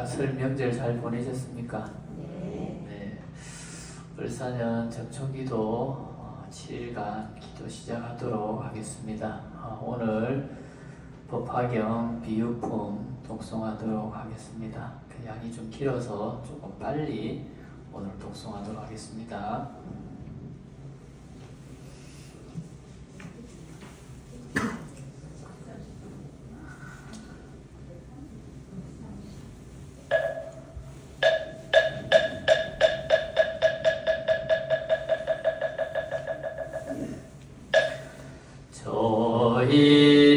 설 명절 잘 보내셨습니까? 네. 울산은 정초기도 7일간 기도 시작하도록 하겠습니다. 오늘 법화경 비유품 독송하도록 하겠습니다. 그 양이 좀 길어서 조금 빨리 오늘 독송하도록 하겠습니다.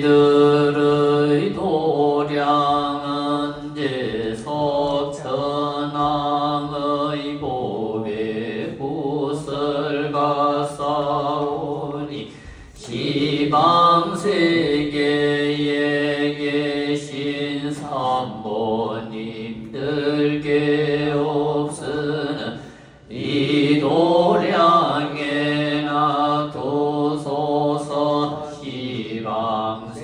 저희들의 도량은 제속천왕의 복에 구설가 싸우니 지방세계에 계신 산모님들께 없으는 이 도량에 놔두소서. 지방세계에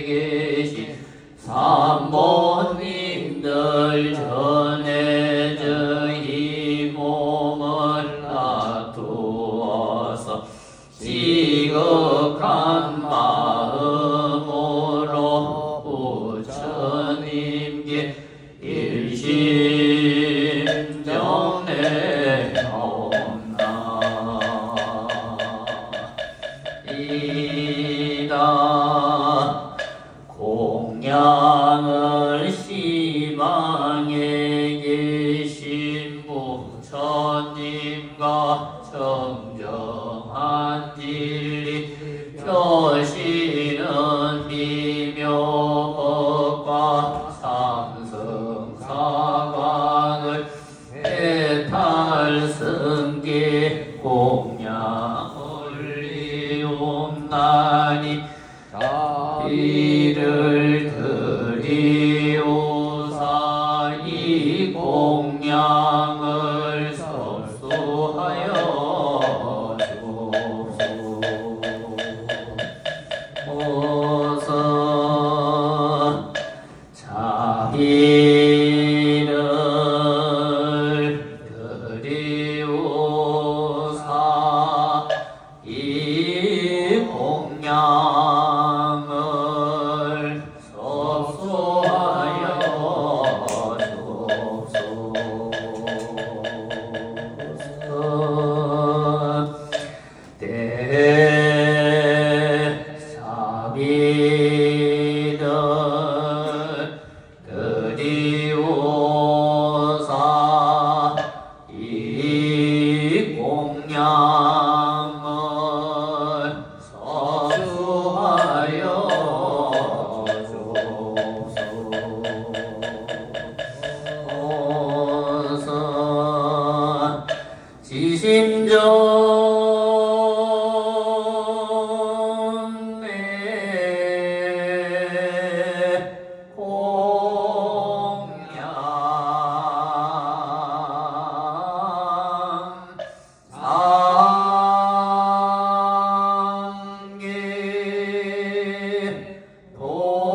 계신 산모님들 전에 저희 몸을 놔두어서 지극한 마음으로 부처님께 일심정례하옵나. 이다 공양을 시방에 계신 부처님과 정정한 진리 펴시는 미묘법과 삼성사관을 해탈승계 공양을 이옵나니 이를 드리오사 이 공양을 접수하여 주옵소서. 자비를 드리오사 이 공양을 접수하여 주옵소서. 대사비를 드리오사 이 공양을 접수하여 주옵소서. 지심전매 공양 상계 도사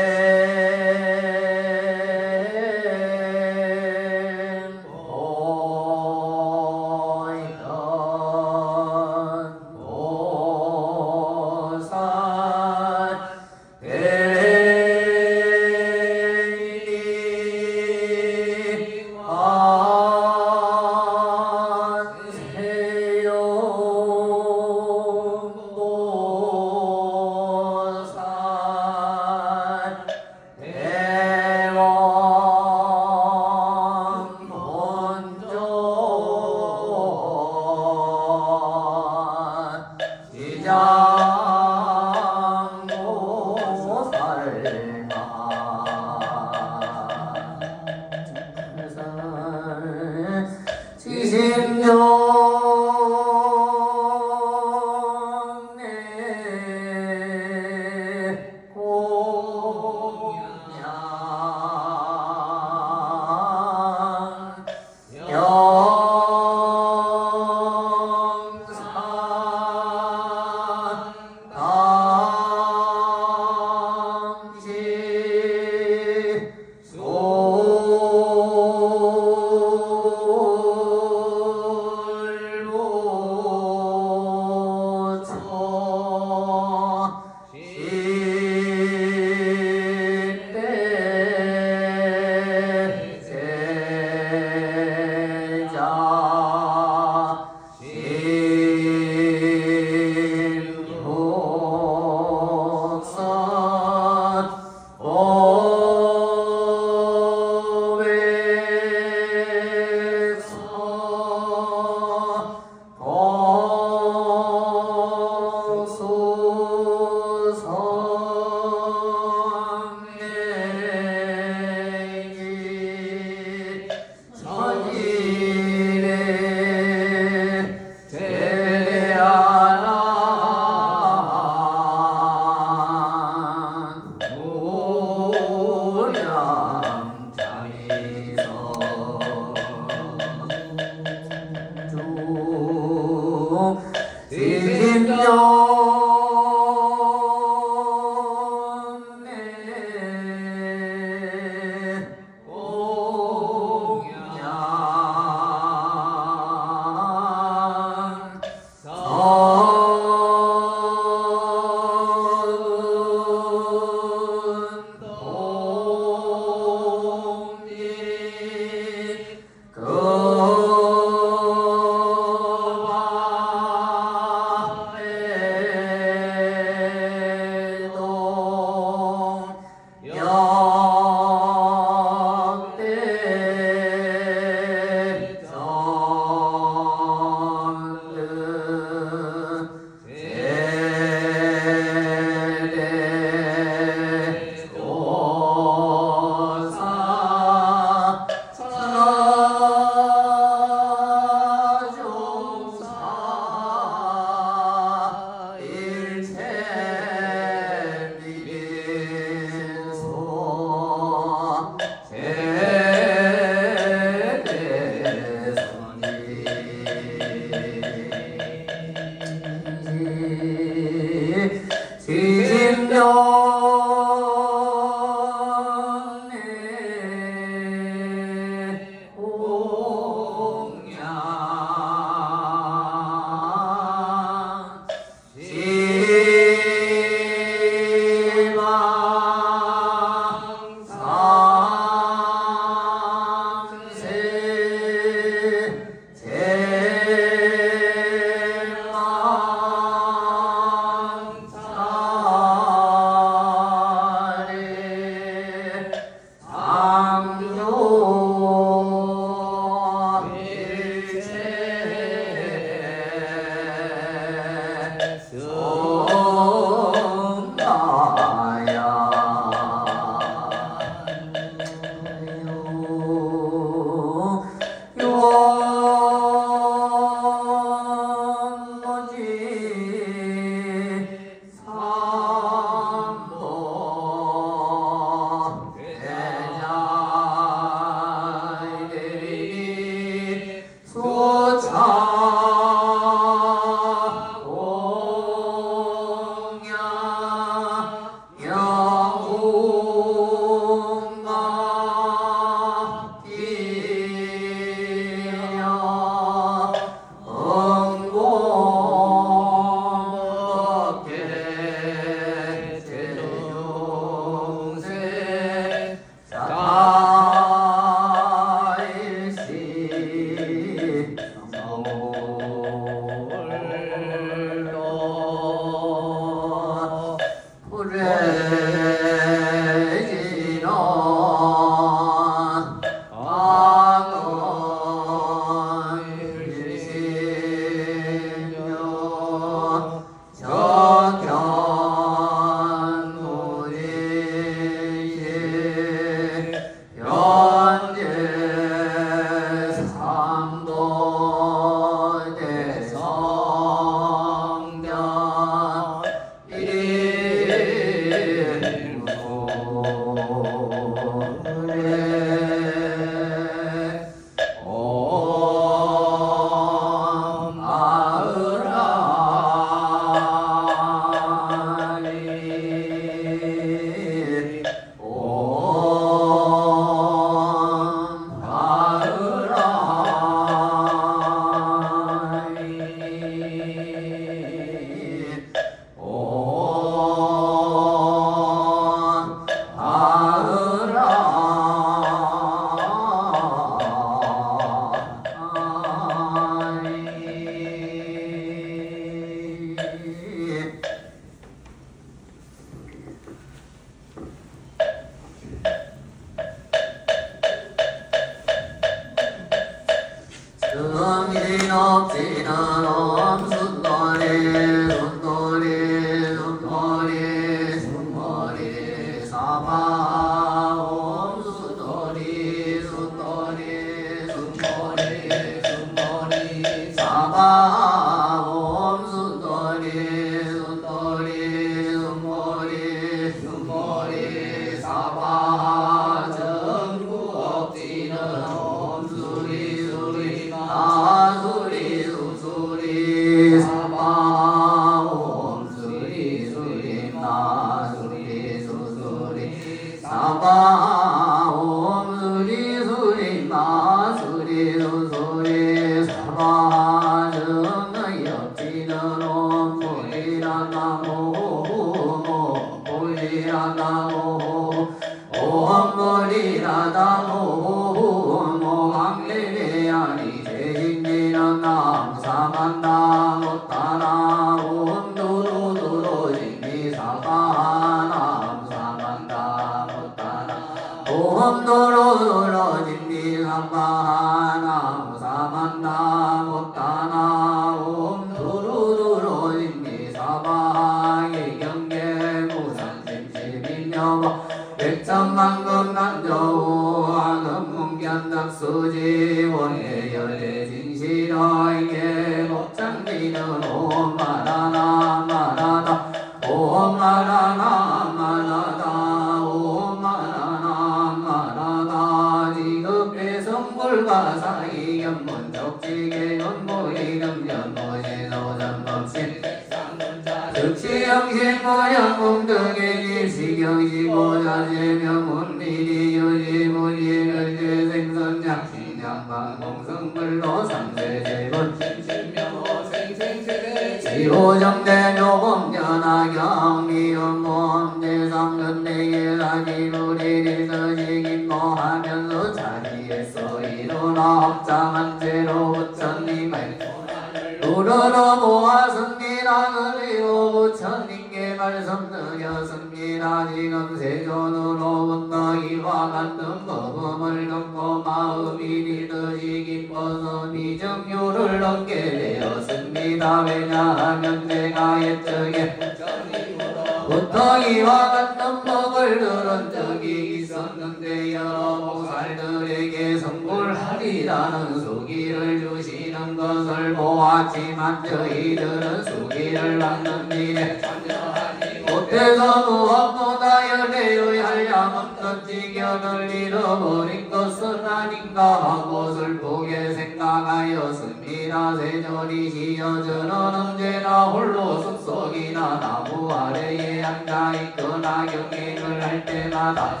저희들은 수기를 받는 일에 참여하니 못 못해서 무엇보다 열애의 한량없는 지견을 잃어버린 것은 아닌가 하고 슬프게 생각하였습니다. 세존이시여 저는 언제나 홀로 숲속이나 나무 아래에 앉아있거나 경행을 할 때마다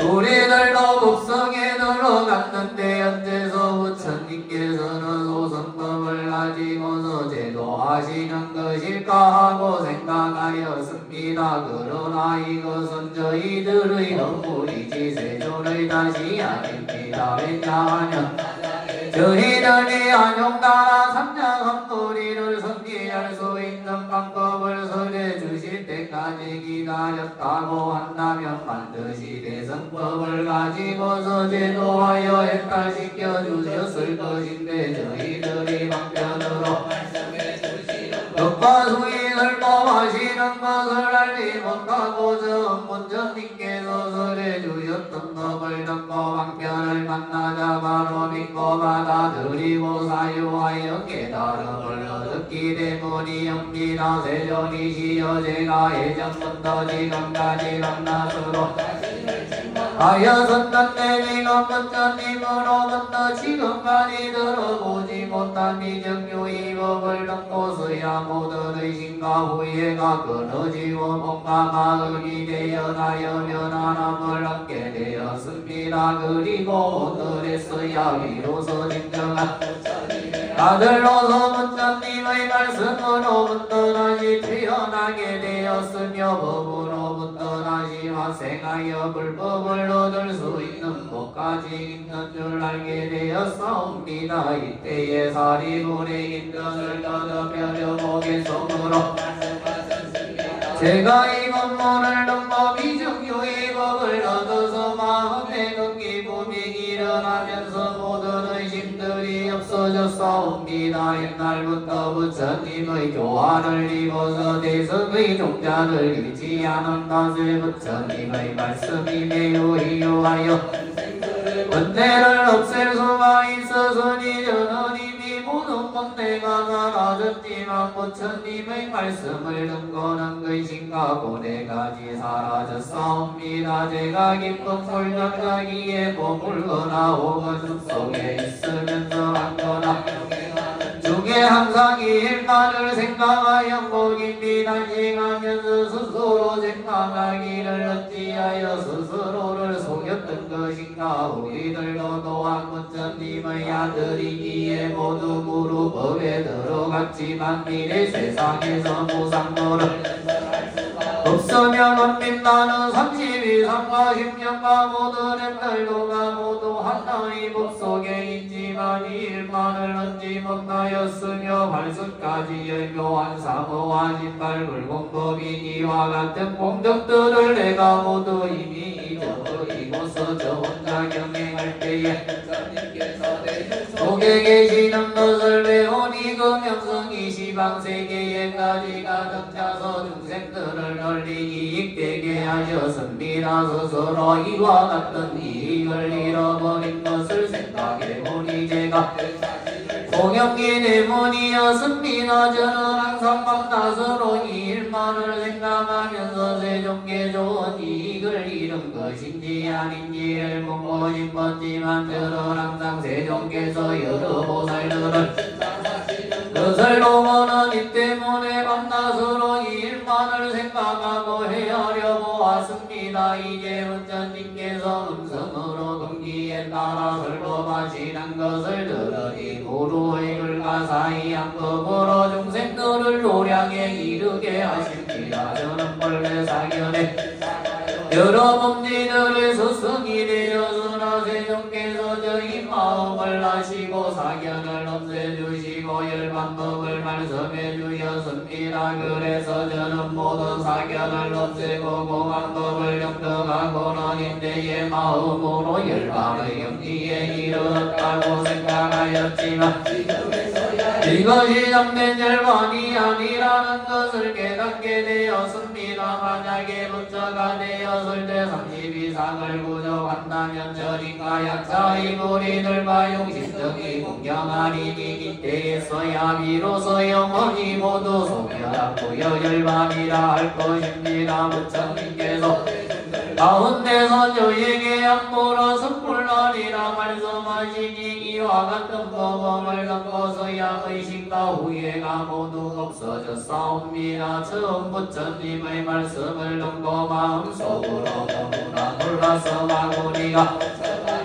우리들도 급성에 들어갔는데 언제서 부처님께서는 소승법을 가지고서 제도하시는 것일까 하고 생각하였습니다. 그러나 이것은 저희들의 허물이지 세존의 탓이 아닙니다. 왜냐하면 저희들이 안용나라 삼량한 도리를 성취할 수 있는 방법을 설해 주실 때까지 기다렸다고 한다면 반드시 대성법을 가지고서 제도하여 헷갈시켜 주셨을 것인데 저희들이 방편으로 법과 수익을 범하시는 것을 알지 못하고 저 본전님께서 설해 주셨던 법을 듣고 방편을 만나자 바로 믿고 받아들이고 사유하여 깨달음을 얻었기 때문이옵니다. 세존이시여 제가 예전부터 지금까지 밤낮으로 하였었는데 지금 부처님으로부터 지금까지 들어보지 못한 미정유의법을 듣고서야 모든 의심과 후회가 끊어지고 몸과 마음이 되어나여 변화함을 얻게 되었습니다. 그리고 오늘에서야 비로소 진정한 아들로서 부처님의 말씀으로부터 다시 태어나게 되었으며 법으로부터 다시 환생하여 불법을 얻을 수 있는 법까지 있는 줄 알게 되었사옵니다. 이때에 사리불의 인정을 더듬여 보겠으므로 제가 이 법문을 듣고 비정유의 법을 얻어서 마음에 그 기쁨이 일어나면서 모든 의심들이 없어졌사옵니다. 옛날부터 부처님의 교화를 입어서 대성의 종자를 잃지 않은 탓에 부처님의 말씀이 매우 희유하여 번뇌를 없앨 수가 있었으니 저는 이미 모든 번뇌가 사라졌지만 부처님의 말씀을 듣고는 근심과 고뇌까지 사라졌사옵니다. 제가 깊은 불정자기에 머물거나 혹은 숲속에 있으면서 앉거나 중에 항상 이 일만을 생각하여 고김이 단식하면서 스스로 생각하기를 어찌하여 스스로를 속였던 것인가. 우리들도 또한 부처님의 아들이기에 모두 무릎법에 들어갔지만 미래 세상에서 무상도를 없으면 원민나는 32상과 10년과 모든 햇살도가 모두 하나의 법 속에 있지만 이 일만을 얻지 못하였으며 발수까지의 묘한 사모와 신발 불공법인 이와 같은 공덕들을 내가 모두 이미 잊어버리고서 저 혼자 경행할 때에 속에 계시는 것을 배우니 그 명성이 시방세계에 가지 가득 차서 중생들을 널리 이익되게 하셨습니다. 스스로 이와 같은 이익을 잃어버린 것을 생각해보니 제가 공연기 때문이었습니다. 저는 항상 밤낮으로 이 일만을 생각하면서 세종께 좋은 이익을 잃은 것인지 아닌지를 묻고 싶었지만 저는 항상 세종께서 여러 보살들을 그것을 보고는 이 때문에 밤낮으로 이 일만을 생각하고 헤아려 보았습니다. 이제 부처님께서 음성으로 금기에 따라 설법하시는 것을 들으니 무루의 글과 사이한 법으로 중생들을 노량에 이르게 하십니다. 저는 본래 사견에 여러 범지들의 스승이 되었으나 세종께서 저희 마음을 아시고 사견을 없애주시고 열반법을 말씀해 주셨습니다. 그래서 저는 모든 사견을 없애고 공안법을 영덕하고는 인대의 마음으로 열반의 영지에 이르렀다고 생각하였지만 이것이 참된 열반이 아니라는 것을 깨닫게 되었습니다. 만약에 부처가 되었을 때 32상을 구족한다면 저리가 약자의 무리들과 용신적이 공경하리니 이때에서야 비로소 영원히 모두 소멸하고요 열반이라 할 것입니다. 부처님께서 가운데서 저에게 함부로 선물하리라 말씀하시니 이와 같은 법을 갖고서야 의심과 후회가 모두 없어졌사옵니다. 처음 부처님의 말씀을 듣고 마음속으로 너무나 놀라서 마구니가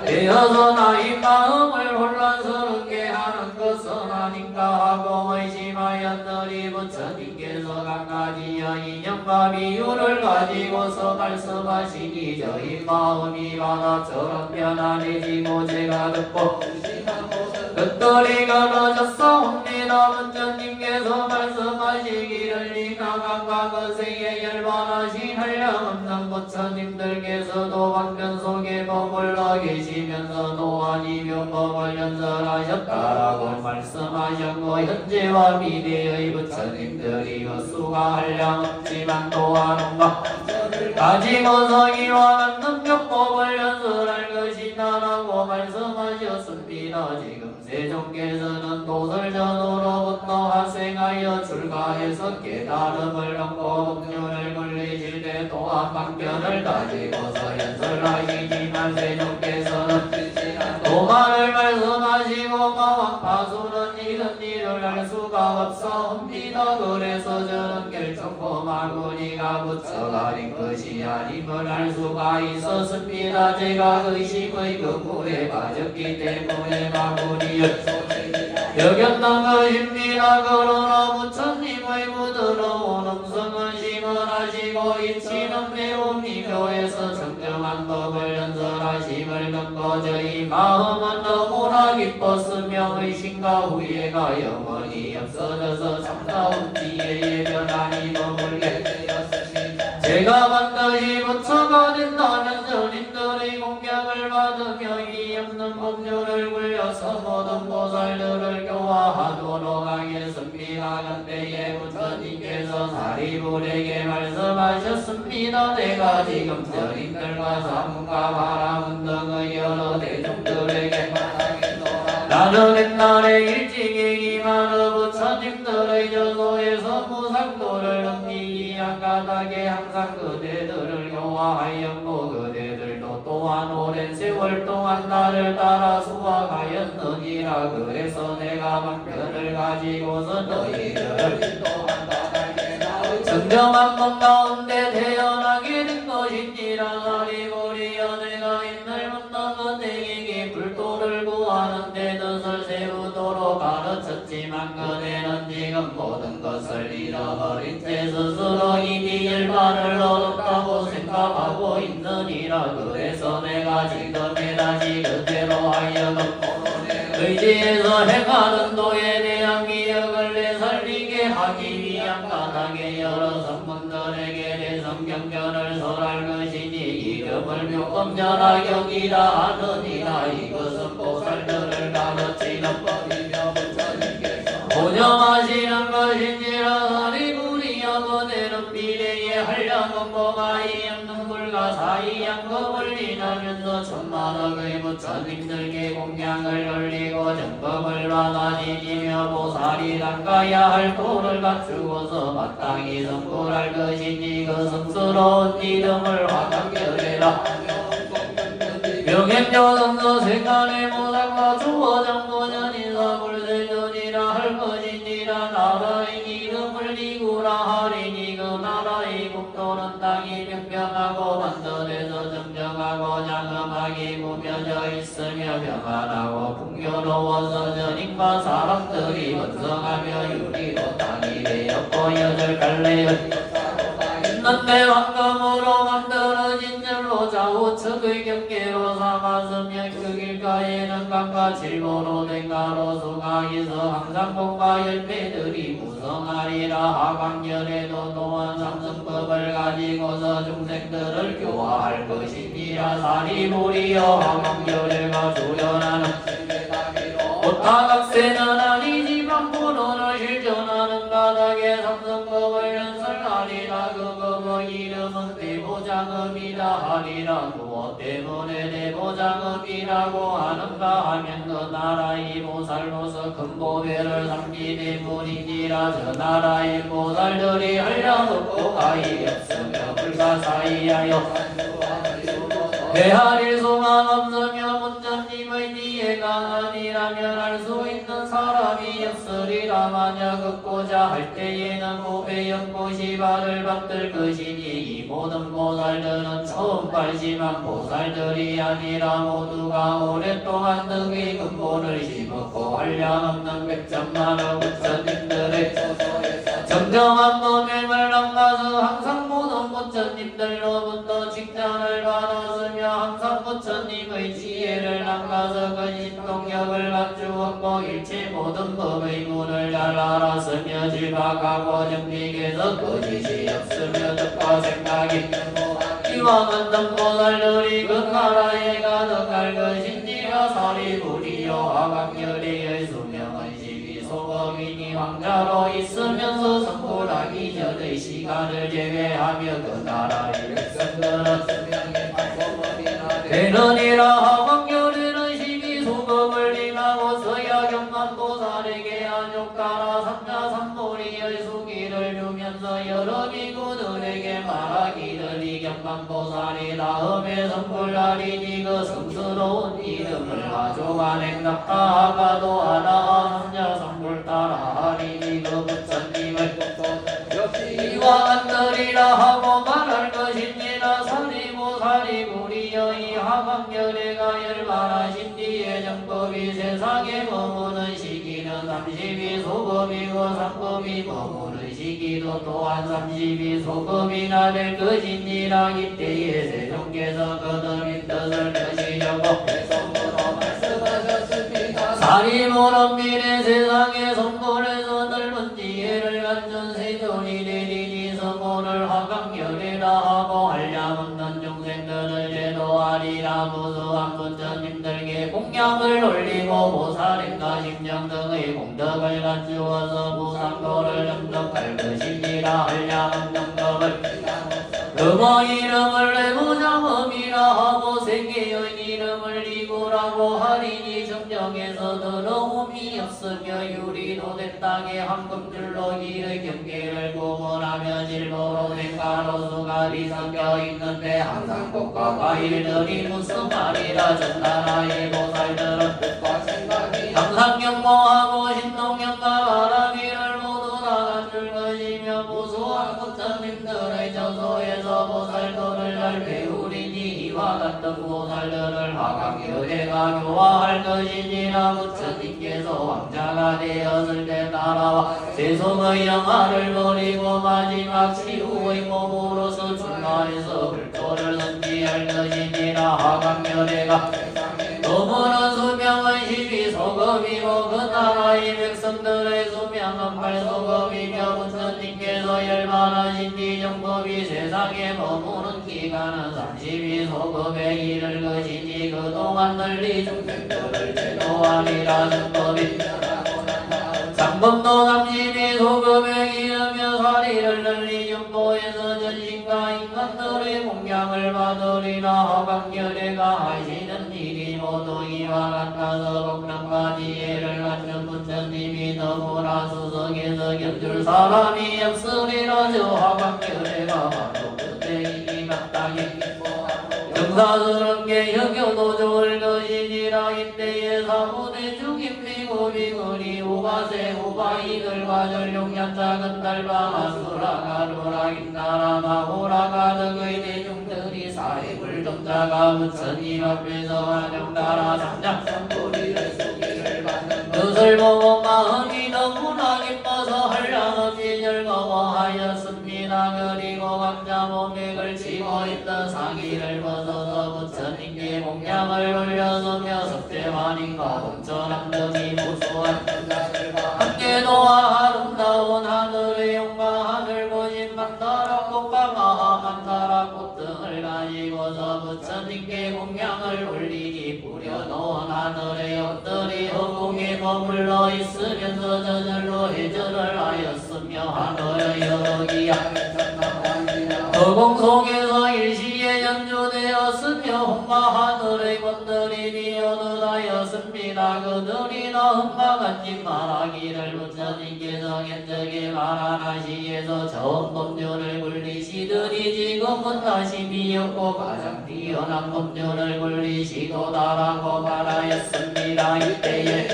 되어서 나의 마음을 혼란스럽게 하는 것은 아닌가 하고 의심하였더니 부처님께서 각가지 인연과 비유를 가지고서 말씀하시니 저희 마음이 바다처럼 편안해지고 제가 듣고 흩어리 가라졌사옵니다. 부처님께서 말씀하시기를 니가 각각 것에 열반하신 한량없는 부처님들께서도 방편 속에 머물러 계시면서 또한 이묘법을 연설하셨다라고 말씀하셨고 현재와 미래의 부처님들이 그 수가 한량없지만 또한 온갖 가지고서 이와 같은 묘법을 연설할 것이다라고 말씀하셨습니다. 지금 세종께서는 도설전으로부터 하생하여 출가해서 깨달음을 얻고 법륜을 걸리실 때 또한 방편을 가지고서 연설하시지만 세종께서는 도만을 말씀하시고 마왕파수는 이런 일을 할 수가 없사옵니다. 그래서 저는 결정코 마구니가 부처가 된 것이 아님을 알 수가 있었습니다. 제가 의심의 그 물에 빠졌기 때문에 마구니를 여겼던 것입니다. 그러나 부처님의 부드러운 음성은 심언하시고 입시는 매우 미묘해서 정정한 법을 연설하심을 듣고 저희 마음은 너무나 기뻤으며 의심과 후회가 영원히 없어져서 참다운 지혜의 변환이 머물게 되었습니다. 제가 반드시 부처가 된다면 전인들의 공경을 받으며 이 없는 법률을 굴려서 모든 보살들을 교화하도록 하겠습니다. 그때에 부처님께서 사리불에게 말씀하셨습니다. 내가 지금 전인들과 사문과 바라문 등의 여러 대중들에게 말하겠노라. 나는 옛날에 일찍이 이만의 부처님들의 저소에서 무상도를 넘기기 위한 까닭에 항상 그대들을 교화하였고 그대들도 또한 오랜 세월 동안 나를 따라 수학하였느니라. 그래서 내가 방편을 가지고서 너희들을 인도한다. 정정한 법 가운데 태어나게 된 것이니라. 사리불이여 내가 옛날부터 그대에게 불도를 구하는데 뜻을 세우도록 가르쳤지만 그대는 지금 모든 것을 잃어버린 채 스스로 이미 열반을 얻었다고 생각하고 있느니라. 그래서 내가 지금에 다시 그대로 하여금 의지에서 행하는 도에 대한 기억을 되살리게 하기 위한 까닭에 여러 성문들에게 대성경전을 설할 것이니 이름을 묘법전하경이라 하느니라. 이것은 보살들을 가르치는 법이며 부처님께서 보정하시는 것인지라. 사리불이여 그대는 미래에 한량은 고가이 없는 불과 사이양 법을 인하면서 천만억의 부처님들께 공양을 올리고 정법을 받아 지니며 보살이 닦아야 할 도를 갖추고서 마땅히 성불할 것이니 그 성스러운 이름을 화강결해라. 명행조성서 생간의 모상과 주어정보전인사 불세전이라 할 것이니라. 나라의 이름을 이구라 하리니 그 나라의 국토는 땅이 평평하고 반전해서 정정하고 장엄하게 꾸며져 있으며 평안하고 풍요로워서 전인과 사람들이 번성하며 유리로 땅이 되었고 여덟 갈래의 있는데 황금으로 만들어진 절로 좌우측의 경계로 삼았으며 그 길가에는 강과 칠보로 된 가로수가 있어 항상 봄과 열매들이 무성하리라. 하강열에도 또한 삼성법을 가지고서 중생들을 교화할 것이니라. 사리불이여 하강열에가 조련하는 오타각세는 아니지만 부는 갚고자 하리라. 무엇 때문에 내 보장업이라고 하는가 하면 그 나라의 보살로서 큰 보배를 삼기 때문이니라. 저 나라의 보살들이 한량없고 가히 없으며 불가사의하여 배하릴 수가 없으며 문자님의 뒤에 강하니라면 알 수 있는 사람이 없으리라. 만약 얻고자 할 때에는 보배 연꽃이 받을 것이니 이 모든 보살들은 처음 발심한 보살들이 아니라 모두가 오랫동안 덕의 근본을 심었고 한량없는 백천만원 부처님들의 정정한 법명을 남가서 항상 모든 부처님들로부터 칭찬을 받았으며 항상 부처님의 지혜를 남가서 근신동력을 갖추었고 일체 모든 법의 문을 잘 알았으며 지박하고 정직에서 거짓이 없으며 뜻과 생각이 이와 같은 보살들이 그 나라에 가득할 것인지라. 사리부리여 화강열애의 수명은 소법이니 왕자로 있으면서 성불하기 전의 시간을 제외하며 그 나라의 백성들은 되느니라. 화강열애는 시기 소법을 임하고 서야경만 보살에게 안욕하라. 삼자삼보리의 수기를 주면서 여러 비구들에게 말하기를 이 경만보살이 다음에 성불하리니 그 성스러운 이름을 가져가 냉답하가도 하나 삼자 성불 따라 하리니 그 부처님을 이와 같으리라 하고 말할 것입니다. 사리부리여 이 화강열애가 열반하신 뒤에 정법이 세상에 머무는 시기는 32소급이고 삼급이 머무는 시기도 또한 32소급이나 될 것이니라. 이때에 세종께서 그들의 뜻을 펴시려고 사리모는 미래 세상에 성불에서 넓은 지혜를 갖춘 세존이 되리니 성불을 화강열애라 하고 한량없는 중생들을 제도하리라. 무수한 부처님들께 공양을 올리고 보살인가 심정 등의 공덕을 갖추어서 무상도를 점덕할 것이니라. 한량없는 법을 그모 이름을 내보장음이라 하고 세계의 이름을 리구라고 하리니 정정에서 더러움이 없으며 유리로 된 땅에 황금줄로 이의 경계를 구분하며 질보로 된 가로수가 뒤섞여 있는데 항상 꽃과 과일들이 무슨 말이라. 전나라의 보살들은 뜻과 생각이 항상 경모하고 신동경과 바라기를 모두 다 갖출 것이며 무수한 부처님들의 저소에서 보살도를 잘 배우리니 이와 같은 보살들을 화강열애가 교화할 것이니라. 부처님께서 왕자가 되었을 때 나라와 세속의 영화를 버리고 마지막 치유의 몸으로서 출가해서 불도를 선지할 것이니라. 화강열애가 너무는 수명은 12소급이고 그 나라의 백성들의 수명은 8소급이며 부처님께서 열반하신 뒤 정법이 세상에 머무는 기간은 32소급에 이를 것이니 그동안 널리 중생들을 제도하리라. 정법이 장법도 32소급에 이르며 사리를 널리 정도해서 전신과 인간들의 공양을 받으리라. 화강열애가 하시는 일이 모두 이와 같아서 복능과 지혜를 갖춘 부처님이 너무나 수석에서 견줄 사람이 없으리라. 저 화강열애가 바로 그때이니 마땅히 정사스럽게 여겨도 좋을 것이니라. 이때에 사무대 죽임 비고비거리 우바세 우바이들과 전룡양 작은 달바 아수라가 루라긴나라 마호라가 덕의 대중들이 사입을 점자가 부처님 앞에서 환영따라 장작삼보리를 수기를 받는 뜻을 보고 마음이 너무나 기뻐서 한량없이 즐거워하였습니다. 그리고 각자 몸에 걸치고 있던 상의를 벗어서 부처님께 공양을 올려서며 석재환인과 동천함 등이 무수한 함께 도와 아름다운 하늘의 용과 하늘 고신 만다라 꽃과 마하 만다라 꽃 등을 가지고서 부처님께 공양을 올리니 뿌려놓은 하늘의 옷들이 허공에 머물러 있으면서 저절로 해절을 하였으며 하늘의 여기야 허공 속에서 일시에 연주 하늘의 권들이 비어들하였습니다. 그들이 나흠과 같이 말하기를 부처님께서 견적에 말하나 시에서 전 법륜을 굴리시더니 지금은 다시 비었고 가장 뛰어난 법륜을 굴리시도다라고 말하였습니다. 이때에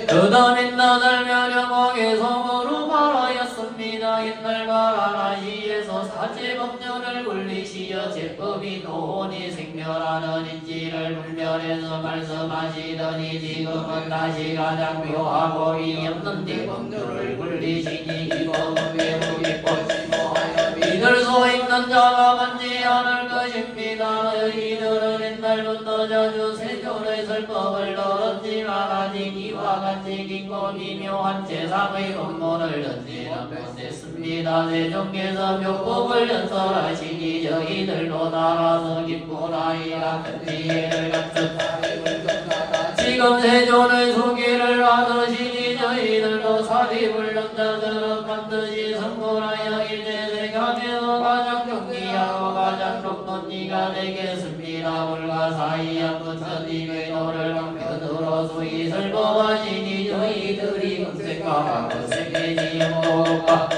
그들은 너들 멸령하게 성으로 말하였습니다. 옛날 말하나 시에서 사제법륜을 굴리시어 제법이 노원이 생멸하는 인지를 분별해서 말씀하시더니 지금은 다시 가장 묘하고 위없는 대법륜을 굴리시니 이법은 외국이고 믿을 수 있는 자가 많지 않을 것입니다. 너희들은 옛날부터 자주 세존의 설법을 들었지만 아직 이와 같이 깊고 미묘한 제상의 법문을 듣지는 못했습니다. 세존께서 묘법을 연설하시니 저희들도 따라서 기쁘라. 이 같은 지혜를 갖춘 지금 세존의 소개를 받으시니 저희들도 사리불능 자들은 반드시 성불하여 일대생하면서 가장 경기하고 가장 높은 이가 되겠습니다. 불가사의한 부처님의 도를 강편으로 수이 설법하시니 저희들이 금색과 금색의 지형도가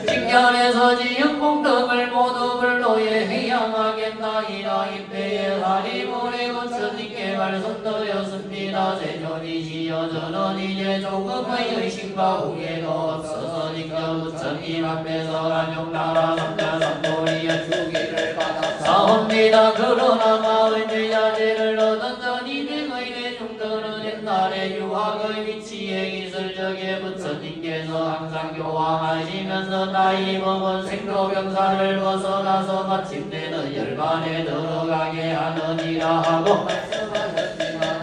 직견에서 지형공덕을 모두 불로에 회양하겠나이다. 입회에 사리불의 부처님께 말씀드렸습니다. 세존이시여 저는 이제 조금의 의심과 후회도 없어서 직접 부처님 앞에서 간용나라 삼자삼보리의 주기를 받았사옵니다. 그러나 마음의 자제를 얻은 전이백의 대중들은 옛날에 유학의 위치에 있을 적에 부처님께서 항상 교화하시면서 나이 먹은 생로병사를 벗어나서 마침내는 열반에 들어가게 하느니라 하고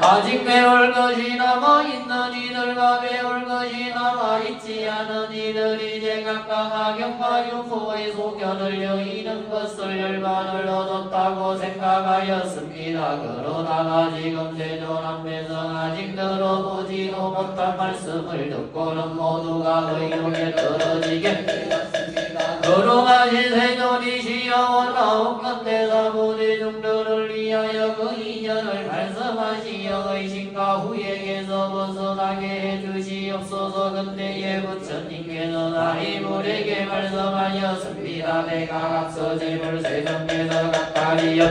아직 배울 것이 남아있는 이들과 배울 것이 남아있지 않은 이들이 이제 각각 악경과 유포의 소견을 여의는 것을 열반을 얻었다고 생각하였습니다. 그러나 지금 세존 앞에서 아직 들어보지도 못한 말씀을 듣고는 모두가 의욕에 떨어지게 거룩하신 세존이시여 원하옵건 대사부대중들을 위하여 그 인연을 말씀하시어 의심과 후회에서 벗어나게 해주시옵소서. 근대에 부처님께서 나이물에게 말씀하였습니다. 내가 앞서 제불 세존께서 각가리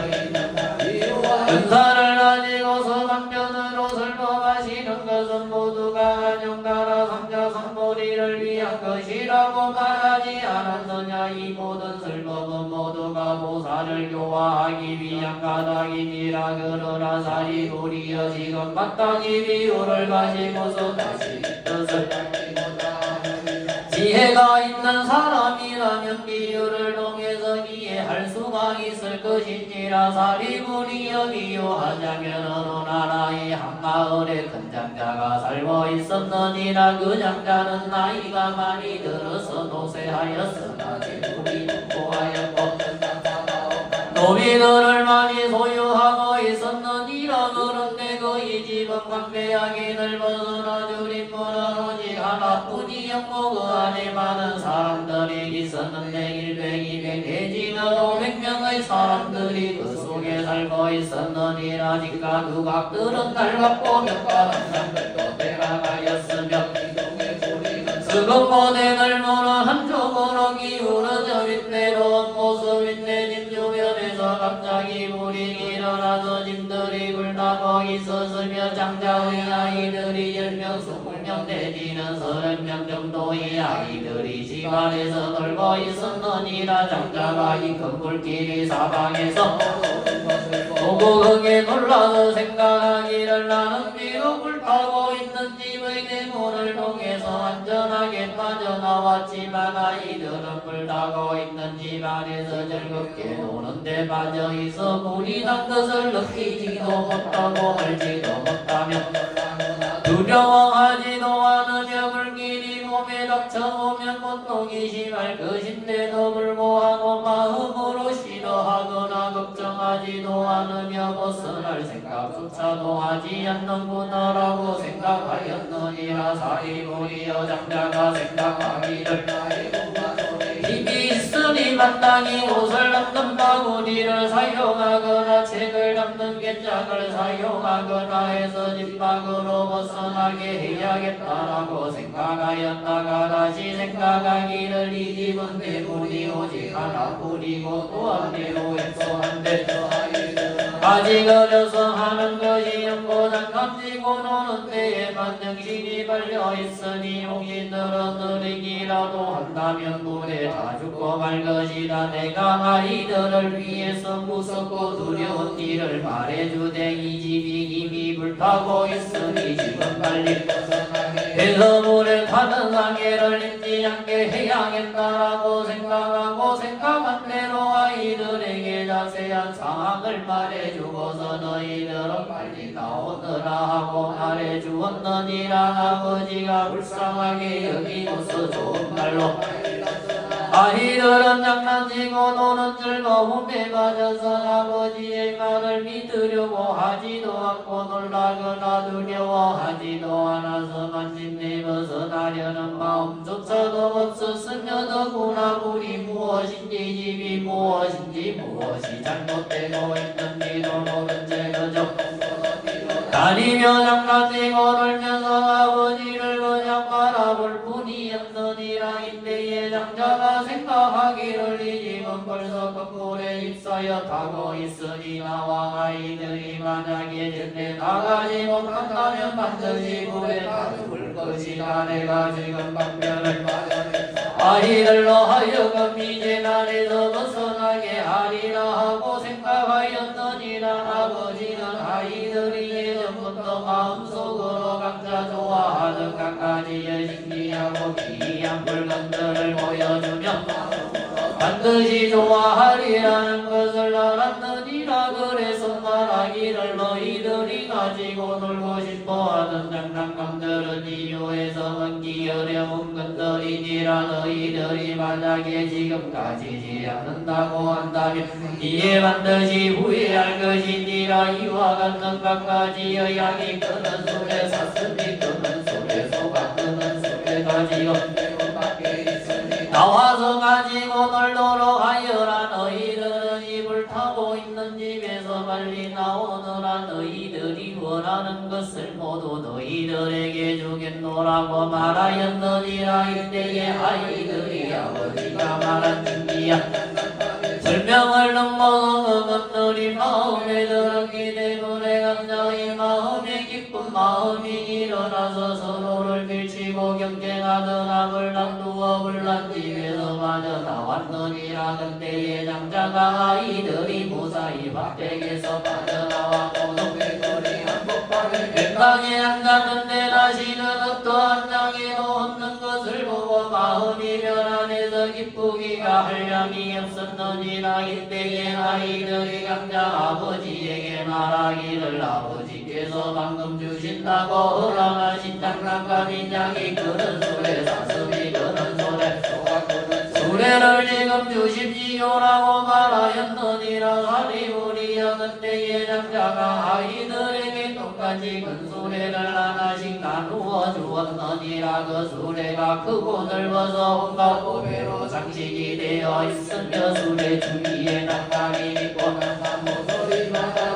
은사를 가지고서 방편으로 설법하시는 것은 모두가 안용나라 삼자삼보리를 위한 것이라고 말하지 않았느냐. 이 모든 설법은 모두가 보살을 교화하기 위한 가닥이니라. 그러나 사리불이여 지금 마땅히 비유를 가지고서 다시 뜻을 지혜가 있는 사람이라면 비유를 통해서 이해할 수가 있을 것이니라. 사리불이여 비유하자면 어느 나라의 한 마을에 큰 장자가 살고 있었느니라. 그 장자는 나이가 많이 들어서 노쇠하였으나 재물이 풍부하였고 노비들을 많이 소유하고 있었느니라. 그런데 그의 집은 광배하게 넓어서 주림문은 오직 하나뿐이었고 그 안에 많은 사람들이 있었는데 100, 200 내지는 500명의 사람들이 그 속에 살고 있었느니라. 집과 두각들은 달갑고 벽과 담장들도 대각하였으며 수금고대 넓은 한쪽으로 기울어져 윗내로 모습 윗내 집 주변에서 갑자기 불이 일어나서 짐들이 불나고 있었으며 장자의 아이들이 10명, 20명 내지는 30명 정도의 아이들이 집안에서 놀고 있었느니라. 장자가 이 큰 불길이 사방에서 보고 크게 놀라서 생각하기를 나는 비록 불타고 있는 집의 대문을 통해서 안전하게 빠져나왔지만 아이들은 불타고 있는 집 안에서 즐겁게 노는데 빠져있어 불이 난 것을 느끼지도 못하고 알지도 못하며 두려워하지도 않으며 불길이 몸에 닥쳐오면 고통이 심할 것인데도 불구하고 마음으로 싫어하거나 걱정하지도 않으며 벗어날 생각조차도 하지 않는구나라고 생각하였느니라. 사리불이여 장자가 생각하기를 힘이 있으니 마땅히 옷을 담는 바구니를 사용하거나 책을 담는 갯장을 사용하거나 해서 집 밖으로 벗어나게 해야겠다라고 생각하였다가 다시 생각하기를 이 집은 대문이 오직 하나뿐이고 또 한 대로 행소한데 아직 어려서 하는 것이 연고장 감지고 노는 때에만 정신이 발려있으니 용신들은 느리기라도 한다면 물에 다 죽고 말 것이다. 내가 아이들을 위해서 무섭고 두려운 일을 말해주되 이 집이 이미 불타고 있으니 지금 빨리 해서 물에 타는 상해를 잊지 않게 해야겠다라고 생각하고 생각한 대로 아이들에게 자세한 상황을 말해주고서 너희들은 빨리 나오느라 하고 말해주었느니라. 아버지가 불쌍하게 여기고서 좋은 말로 아이들은 장난치고 노는 즐거움에 빠져서 아버지의 말을 믿으려고 하지도 않고 놀라거나 두려워하지도 않아서 만짐내 벗어나려는 마음조차도 없었으며 더구나 물이 무엇인지 집이 무엇인지 무엇이 잘못되고 있는지도 모른 채 그저 다니며 장난치고 놀면서 아버지를 그냥 바라볼 뿐이었느니라. 이때에 장자가 생각하기를 이 집은 벌써 거꾸에 입사여 타고 있으니 나와 아이들이 만약에 절대 나가지 못한다면 반드시 물에 다 죽을 것이다. 내가 지금 방편을 아이들로 하여금 이제 날에서 벗어나게 하리라 하고 생각하였느니라. 아버지는 아이들이 예전부터 마음속으로 각자 좋아하는 각가지의 신기하고 기이한 물건들을 보여주며 반드시 좋아하리라는 것을 알았느니라. 그래서 말하기를 너희들이 가지고 놀고 싶어하는 장난감들은 이유에서 얻기 어려운 것들이니라. 너희들이 만약에 지금 가지지 않는다고 한다면 이에 반드시 후회할 것이니라. 이와 같은 각가지의 양이 끄는 술에 사슴이 끄는 술에 소가 끄는 술에 가지요 나와서 가지고 놀도록 하여라. 너희들은 이불 타고 있는 집에서 빨리 나오느라. 너희들이 원하는 것을 모두 너희들에게 주겠노라고 말하였느니라. 이때에 아이들이 아버지가 말한 준비야 설명을 넘어서 그것들이 마음에 들었기 때문에 감정이 마음에 기쁜 마음이 일어나서 서로를 밀치고 경쟁하더나 불난두어 불난 집에서 마저 나왔느니라. 그때에 장자가 아이들이 무사히 밭댁에서 빠져나와 고독배들이 한복판에 백방에 앉았는데 다시는 어떠한 장애도 없는 것을 보고 마음이 변안해서 기쁘기가 한량이 없었느니라. 이때에 아이들이 각자 아버지에게 말하기를 아버지께서 방금 주신다고 허락하신 장난감인 양이 그런 소리 사슴이 그런 소리 수레를 지금 주십시오라고 말하였느니라. 사리우리야 그때에 장자가 아이들에게 똑같이 큰 수레를 하나씩 나누어 주었느니라. 그 수레가 크고 넓어서 온갖 보배로 장식이 되어 있으며 수레 주위에 난간이 있고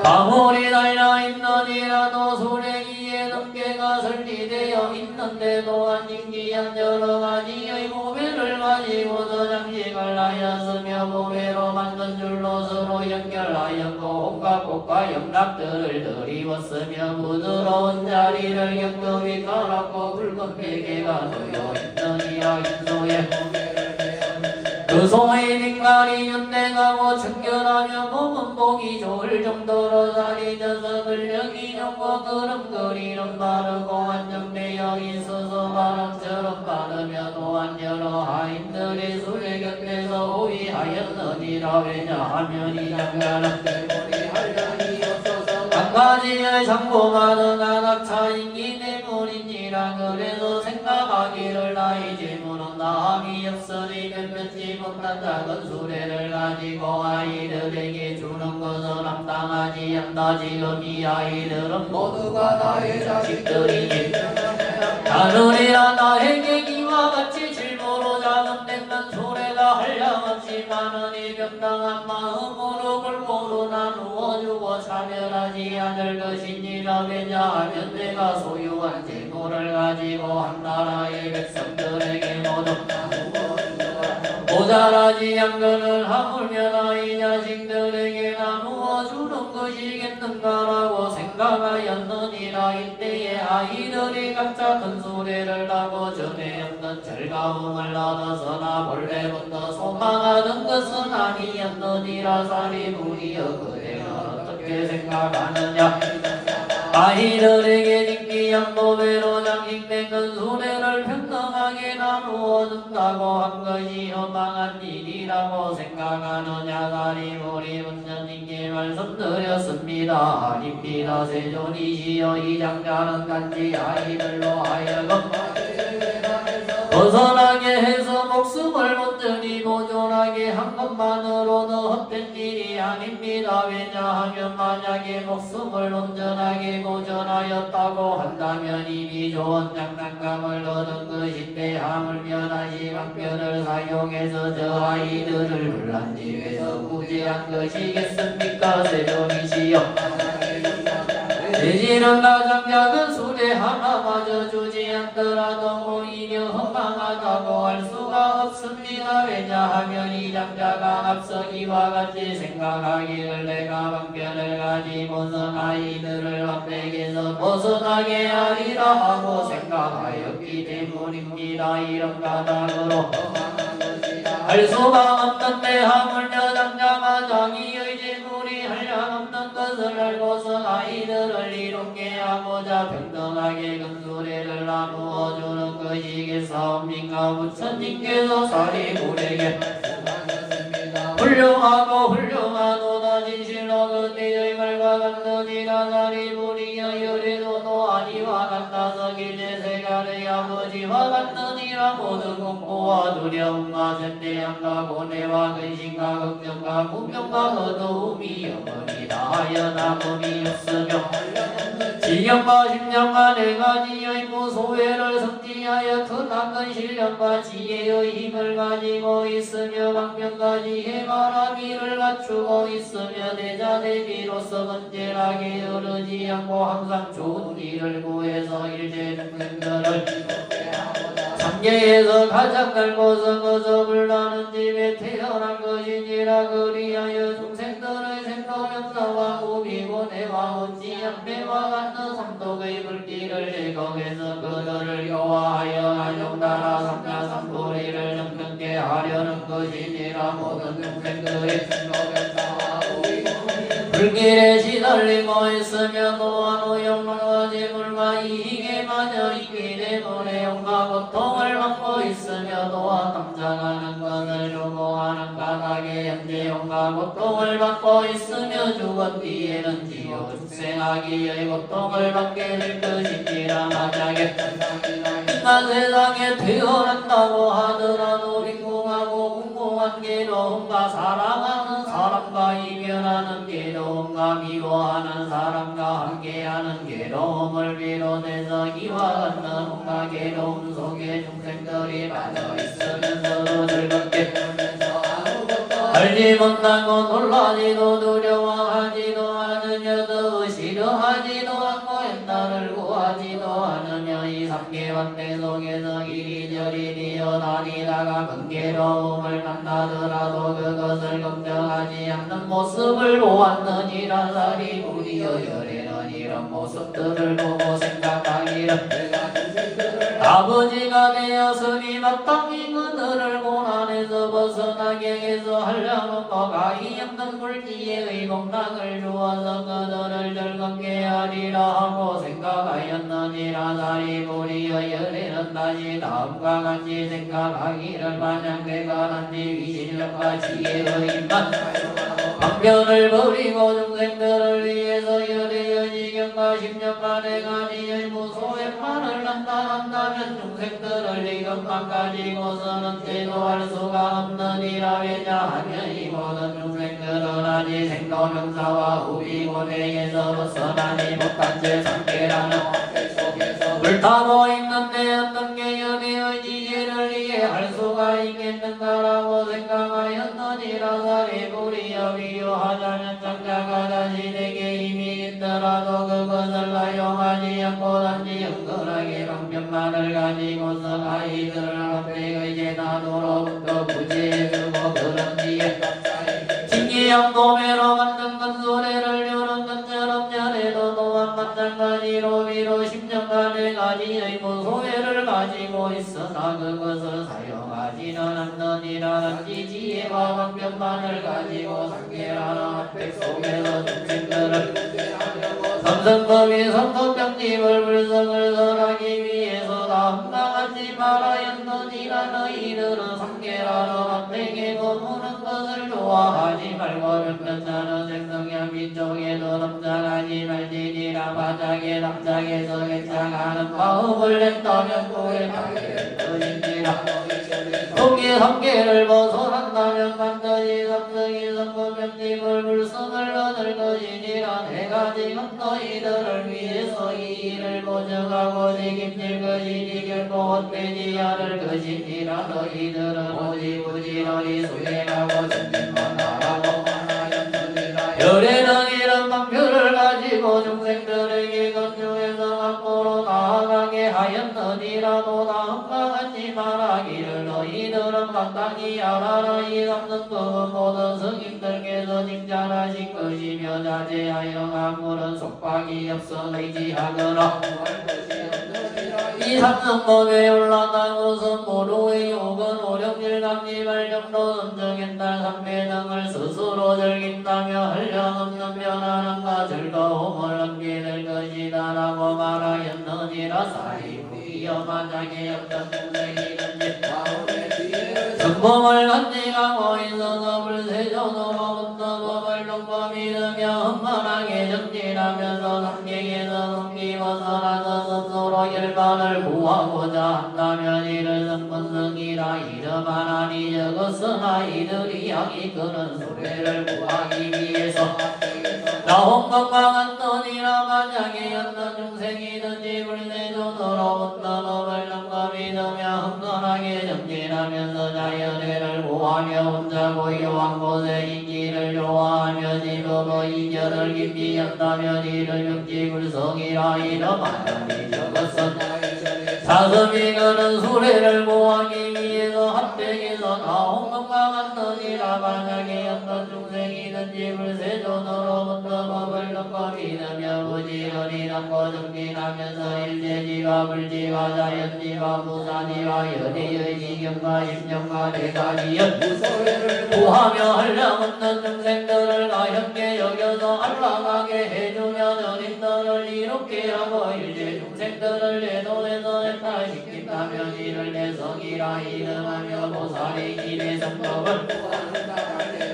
방울이 달려있느니라. 또 수레 위에 넘개가 설치되어 있는데 또한 신기한 여러가지의 보배를 가지고서 장식을 하였으며 보배로 만든 줄로 서로 연결하였고 온갖 꽃과 영락들을 들이웠으며 부드러운 자리를 겹겹이 깔았고 붉은 베개가 놓여 있느니라. 인소에 그 소의 빛깔이 윤대가고 청결하며 몸은 보기 좋을 정도로 살이 져서 근력이 좋고 그름거리는 바르고 안정되어 있어서 바람처럼 바르며 또한 여러 하인들의 수레 곁에서 호위하였느니라. 왜냐하면 이 장가는 때문에 한량이 없어서 한 가지의 상고받은 안악차인기 때문이니라. 그래서 생각하기를 나의 질문은 나함이 없으니 몇몇지 못한 작은 수레를 가지고 아이들에게 주는 것은 합당하지 않다. 지금 이 아이들은 모두가 나의 자식들이니 하늘이라 나에게 이와 같이 질모로 작은 된 수레가 한량없이 하나님 많으니 변당한 마음으로 골고루 나누어주고 차별하지 않을 것이니라. 왜냐하면 내가 소유한 재물을 가지고 한 나라의 백성들에게 모두 모자라지 않거늘 하물며 이 자식들에게 나누어 주는 것이겠는가라고 생각하였느니라. 이때에 아이들이 각자 큰 소리를 나고 전에 없는 즐거움을 얻어서나 본래부터 소망하는 것은 아니었느니라. 사리부리여 그대는 어떻게 생각하느냐. 아이들에게 진기한 노배로 장식된 큰 손해를 평등하게 나누어 준다고 한 것이 허망한 일이라고 생각하느냐. 사리부리 원전님께 말씀드렸습니다. 아닙니다. 세존이시여 이 장자는 단지 아이들로 하여금 벗어나게 해서 목숨을 온전히 보존하게 한 것만으로는 헛된 일이 아닙니다. 왜냐하면 만약에 목숨을 온전하게 보존하였다고 한다면 이미 좋은 장난감을 얻은 것인데 하물며 다시 강변을 사용해서 저 아이들을 불난 집에서 구제한 것이겠습니까? 세존이시여 돼지는 가장 작은 수레 하나마저 주지 않더라도 오히려 허망하다고 할 수가 없습니다. 왜냐하면 이 장자가 앞서 이와 같이 생각하기를 내가 방편을 가지고서 아이들을 왕백에서 벗어나게 하리라 하고 생각하였기 때문입니다. 이런 까닭으로 할 수가 없는데 하물며 장자가 자기의 재물이 한량없는 것을 알고서 아이들을 이롭게 하고자 평등하게 금수레를 나누어 주는 것이겠사옵니까? 부처님께서 사리불에게 훌륭하도다 진실로 그때의 말과 같으니라. 사리불이여 열애도도 아니와 같아서 길제세간의 아버지와 같으니라. 모든 공포와 두려움과 전대함과 고뇌와 근심과 걱정과 무명과 어두움이 영원히 다하여 남음이 없으며 지경과 심령과 네 가지의 무소회를 성취하여 크나큰 신령과 지혜의 힘을 가지고 있으며 방편과 지혜 바라기를 갖추고 있으며 대자대비로서 건전하게 이르지 않고 항상 좋은 일을 구해서 일제능력들을 참계에서 가장 넓고서 거접을 나는 집에 태어난 것이니라. 그리하여 중생들의 생로병사와 우비고 내와 어찌한 배와 같은 삼독의 불길을 제거해서 그들을 교화하여 안용나라 삼자 삼불이를 정등케 하려는 것이니라. 모든 중생들의 생로병사와 우비고 불길에 시달리고 있으며 또한 오용론과 재물과 이익에 맞아 있기 때문에 온갖 고통을 받고 있으며 또한 당장하는 것을 요구하는 까닭에 현재 온갖 고통을 받고 있으며 죽은 뒤에는 지옥 축생하기의 고통을 받게 될 것이니라. 만약에 인간 세상에 태어난다고 하더라도 빈궁하고 궁궁한 괴로움과 사랑하는 사람과 이별하는 괴로움과 미워하는 사람과 함께하는 괴로움을 비롯해서 이와 같은 온갖 괴로움 속에 중생들이 빠져 있으면서도 즐겁게 알지 못하고 놀라지도 두려워하지도 않으며도 싫어하지도 않고 옛날을 구하지도 않으며 이 삼계환대 속에서 이리저리 뛰어다니다가 큰 괴로움을 만나더라도 그것을 걱정하지 않는 모습을 보았느니라. 사리부리여 열애는 이런 모습들을 보고 생각하기를 아버지가 되었으니 마땅히 그들을 고난에서 벗어나게 해서 한량없고 가히 없는 물지의 복락을 주어서 그들을 즐겁게 하리라 하고 생각하였느니라. 사리부리여 열애는 다시 다음과 같이 생각하기를 만약 내가 난지 위실력과 지혜의 힘만 방편을 버리고 중생들을 위해서 열애의 지경과 심령과 네 가지의 무소행만을 나타난다면 중생들을 이것만 가지고서는 제도할 수가 없느니라. 왜냐하면 이 모든 중생들은 아직 생로병사와 후비고뇌에서 벗어나지 못한 채 상태라는 불타고 있는데 어떤 게 연애의 지혜를 이해할 수가 있겠는가라고 생각하였느니 300만을 가지고서 아이들을 한백의 제단으로부터 구제해주고 그런 뒤에 진기양도매로 만든 건소래를 유는 것처럼 열에도 또한 마찬가지로 비로 10년간의 가지의 무소회를 가지고 있으나 그것을 사용하지는 않느니라. 지지혜와 방편만을 가지고 상계라는 백 속에서 중생들을 삼성법이 성법병집을 불성을 설하기 위해서 나흠당하지 말아였느니라. 너희들은 상계라는 한백에 거무는 것을 좋아하지 말고 변변자는 생성형 민족에도 넘장하지 말지니라. 바닥에 남장에서 괜찮아하는 마음을 냈다면 그에 당해 떠진지라. 동기 상계를 벗어난다면 반드시 삼성이 성법병집을 불성을 얻을 것이니라. 내가 지금 너희들을 위해서 이 일을 고정하고 책임질 것이니 결코 헛되지 않을 것이니라. 너희들은 오직 부지런히 수행하고 전진만 하라고 말하였느니라. 열에는 이런 방편을 가지고 중생들에게 건중해서 앞으로 나아가게 하였느니라. 또다 흠망하지 말하기를 너희들은 마땅히 알아라. 이 삼성법은 모든 성인들께서 칭찬하신 것이며 자제하여 아무런 속박이 없어 의지하거나 이 삼성법에 올라간 것은 모루의 욕은 오령일감지발 정도는 정했날 삼배등을 스스로 즐긴다며 한량없는 변화는가 즐거움을 얻게 될 것이다 라고 말하였느니라. 사리부이여 만약에 어떤 동생이든지 정법을 간직하고 있어서 불세존으로부터 법을 정법이 되며 험만하게 정진하면서 삼객에서 넘기벗어나서 스스로 열반을 구하고자 한다면 이를 성문성이라 이름하나니 적었으나 이들이 양이 그런 소리를 구하기 위해서 나온 건강한 너니라. 만약에 어떤 중생이든지 불세존으로부터 법을 정법이 되며 험난하게 정진하면서 자연회를 구하며 혼자 고요한 곳에 인기를 좋아하며 집으로 이절을 깊이 한다면 이를 명지불성이라 이름하나니 적었으나 사슴이 그는 수레를 구하기 위해서 한백에서 나온 건강한 너니라. 만약에 어떤 중생이든지 불세존으로부터 법을 정법이 되며 부지런히 담고 정진하면서 일제지와 불지와 자연지와 부사지와 연의의 지경과 심령과 내가지연 무소회를 구하며 한량없는 중생들을 가볍게 여겨서 안락하게 해주며 전인들을 이롭게 하고 일제 중생들을 내도에서 해탈시킨다면 이를 내성이라 이름하며 보살의 길의 성법을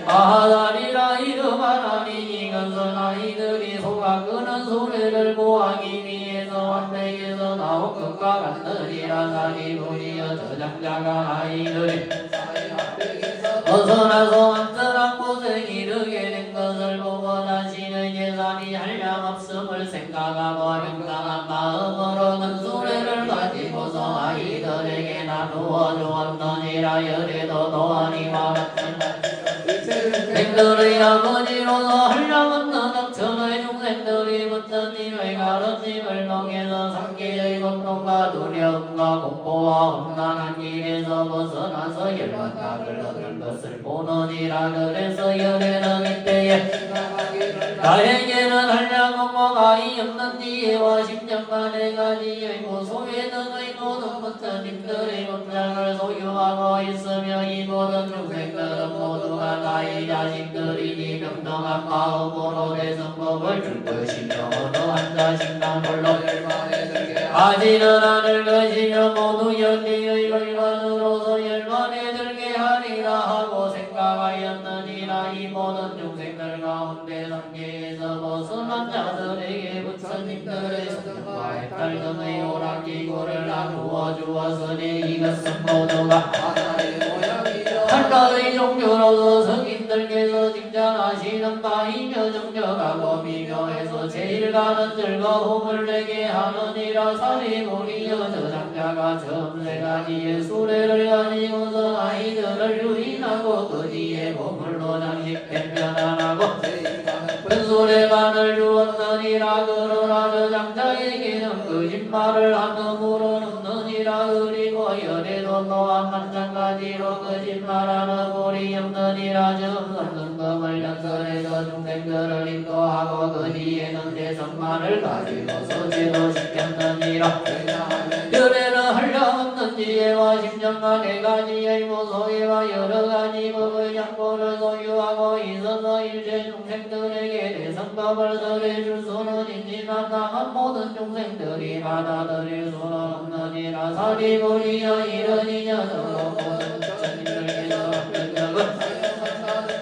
아하다리라 이름하나니 이것은 아이들이 속아 끄는 소리를 구하기 위해서 한백에서 나온 것과 같으리라. 사리부리여 저장자가 아이들이 벗어나서 안전한 곳에 이르게 된 것을 보고 자신의 재산이 한량없음을 생각하고 명당한 마음으로 큰 소리를 가지고서 아이들에게 나누어 주었느니라. 열에도 노안이와 같은 생들의 아버지로서 한량없는 억천의 중생들이 부처님의 가르침을 통해서 삼계의 고통과 두려움과 공포와 험난한 길에서 벗어나서 열반답을 얻을 것을 보느니라. 그래서 열에는 이때에 나에게는 한량없고 가히 없는 지혜와 십년간의 가지의 무소회 등의 모든 부처님들의 본장을 소유하고 있으며 이 모든 중생들은 모두가 나의 자식들이니 평등한 마음으로 대성법을 줄 것이며 어느 한 자식당 홀로 가지는 않을 것이며 모두 연리의 열반으로서 열반에 들게 하리라 하고 생각하였느니라. 이 모든 중생들 가운데 삼계에서 벗어난 자들에게 부처님들의 성령과 해탈 등의 오락기구를 나누어 주었으니 이것은 모두가 하나의 종교로서 성인들께서 칭찬하시는 바이며 정정하고 미묘해서 제일 가는 즐거움을 내게 하느니라. 사리부리여 저장자가 처음 세 가지의 수레를 가지고서 아이들을 유인하고 그 뒤에 보물로 장식된 편안하고 큰 수레만을 주었느니라. 그러나 저장자에게는 거짓말을 함으로 넘느니라. 없느니라. 그리고 열애도 또한 만장가지로 거짓말하는 고리 없느니라. 정선금을 연설해서 중생들을 인도하고 그 뒤에는 대성만을 가지고서 제도시켰느니라. 열애는 한량없는 지혜와 심정과 네 가지의 모소애와 여러 가지 법의 양보를 소유하고 있어서 일체 중생들에게 대성법을 설해줄 수는 있지만 다만 모든 중생들이 받아들일 수는 없느니라. 사리고리여 이런 이 녀석은 모든 천인들께서 받는 적은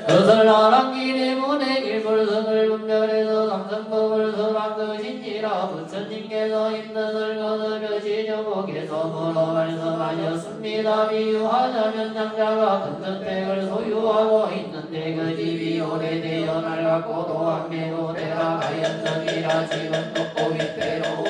거설나랑기 때문에 길불성을 분별해서 감성법을 설한 것인지라. 부처님께서 힘뜻을 거두며 시조목에서 물어 말씀하셨습니다. 비유하자면 장자가 큰 저택을 소유하고 있는데 그 집이 오래되어 낡았고 또한 매우 대락하였느니라. 집은 높고 밑으로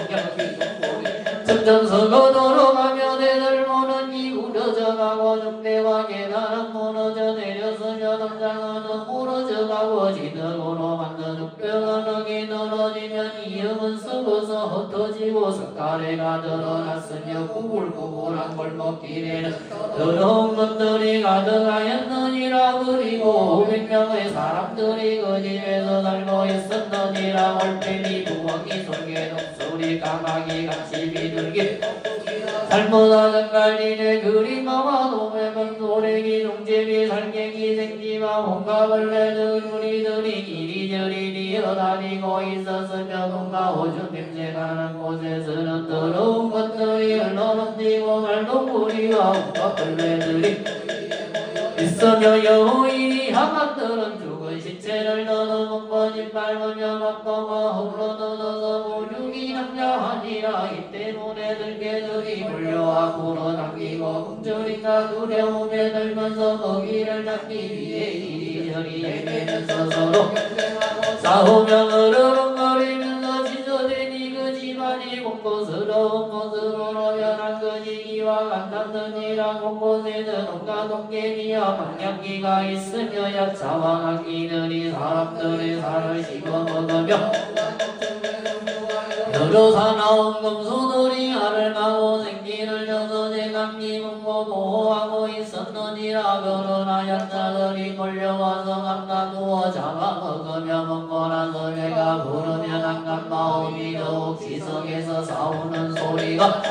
점점 서거도로 가며 대들보는 이 무너져가고 중대와 계단은 무너져 내렸으며 등장은 무너져가고 지능으로 만든 욱벽은 흙이 늘어지면 이음은 썩어서 흩어지고 석가래가 드러났으며 구불구불한 골목길에는 더러운 것들이 가득하였느니라. 그리고 500명의 사람들이 그 집에서 살고 있었느니라. 올빼미 부엉이 속에 독수리 까마귀 같이 비둘기 잘못하는 갈리네 그림마와 노매번 노래기 종제비 살갱이 생쥐와 홍가벌레 등 우리들이 이리저리 뛰어다니고 있었으며 뭔가 오줌 냄새가는 곳에서는 더러운 것들이 흘러넘치고 말동무리와 홍가벌레들이 있으며 여호인이 하만들은 죽은 시체를 넣어먹고 짓밟으며 먹고가 홀로 뜯어서 모죽이 남자하니라. 이 때문에 들개들이 물려와 불어당기고 꿈절인가 두려움에 들면서 먹이를 잡기 위해 이리저리 헤매면서 서로 싸우며 으르렁거리면서 지저대니 그 집안이 공고스러운 모습으로 변한 것이기와 같았느니라. 곳곳에는 온갖 동개미와 방향기가 있으며 약사와 악기들이 사람들의 살을 씹어먹으며 여러 사나운 금수들이 알을 까고 생기를 져서 제감기 문고 보호하고 있었느니라. 그러나 약자들이 몰려와서 갖다 두어 잡아먹으며 먹고 나서 배가 부르면 한간 마음이 더욱 지성에서 싸우는 소리가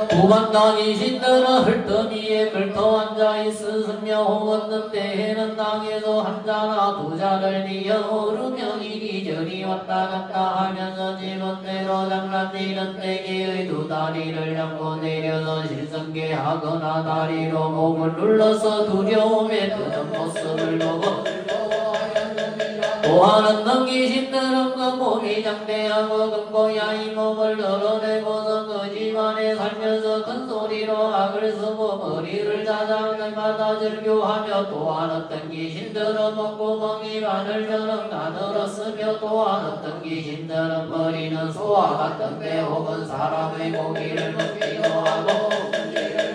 구간당 이신들은 흙더미에 긁터 앉아 있으며 혹은 때에는 땅에서 한 자나 두 자를 이어 오르며 이리저리 왔다 갔다 하면서 지멋대로 장난치는 때기의 두 다리를 잡고 내려서 실성계하거나 다리로 목을 눌러서 두려움에 뜨는 모습을 보고 또한 어떤 귀신들은 그 몸이 장대하고 금고야 이 몸을 드러내고서 그 집안에 살면서 큰 소리로 악을 쓰고 머리를 자자 날마다 절교하며 또한 어떤 귀신들은 목구멍이 바늘처럼 가늘었으며 또한 어떤 귀신들은 머리는 소와 같은데 혹은 사람의 고기를 먹기도 하고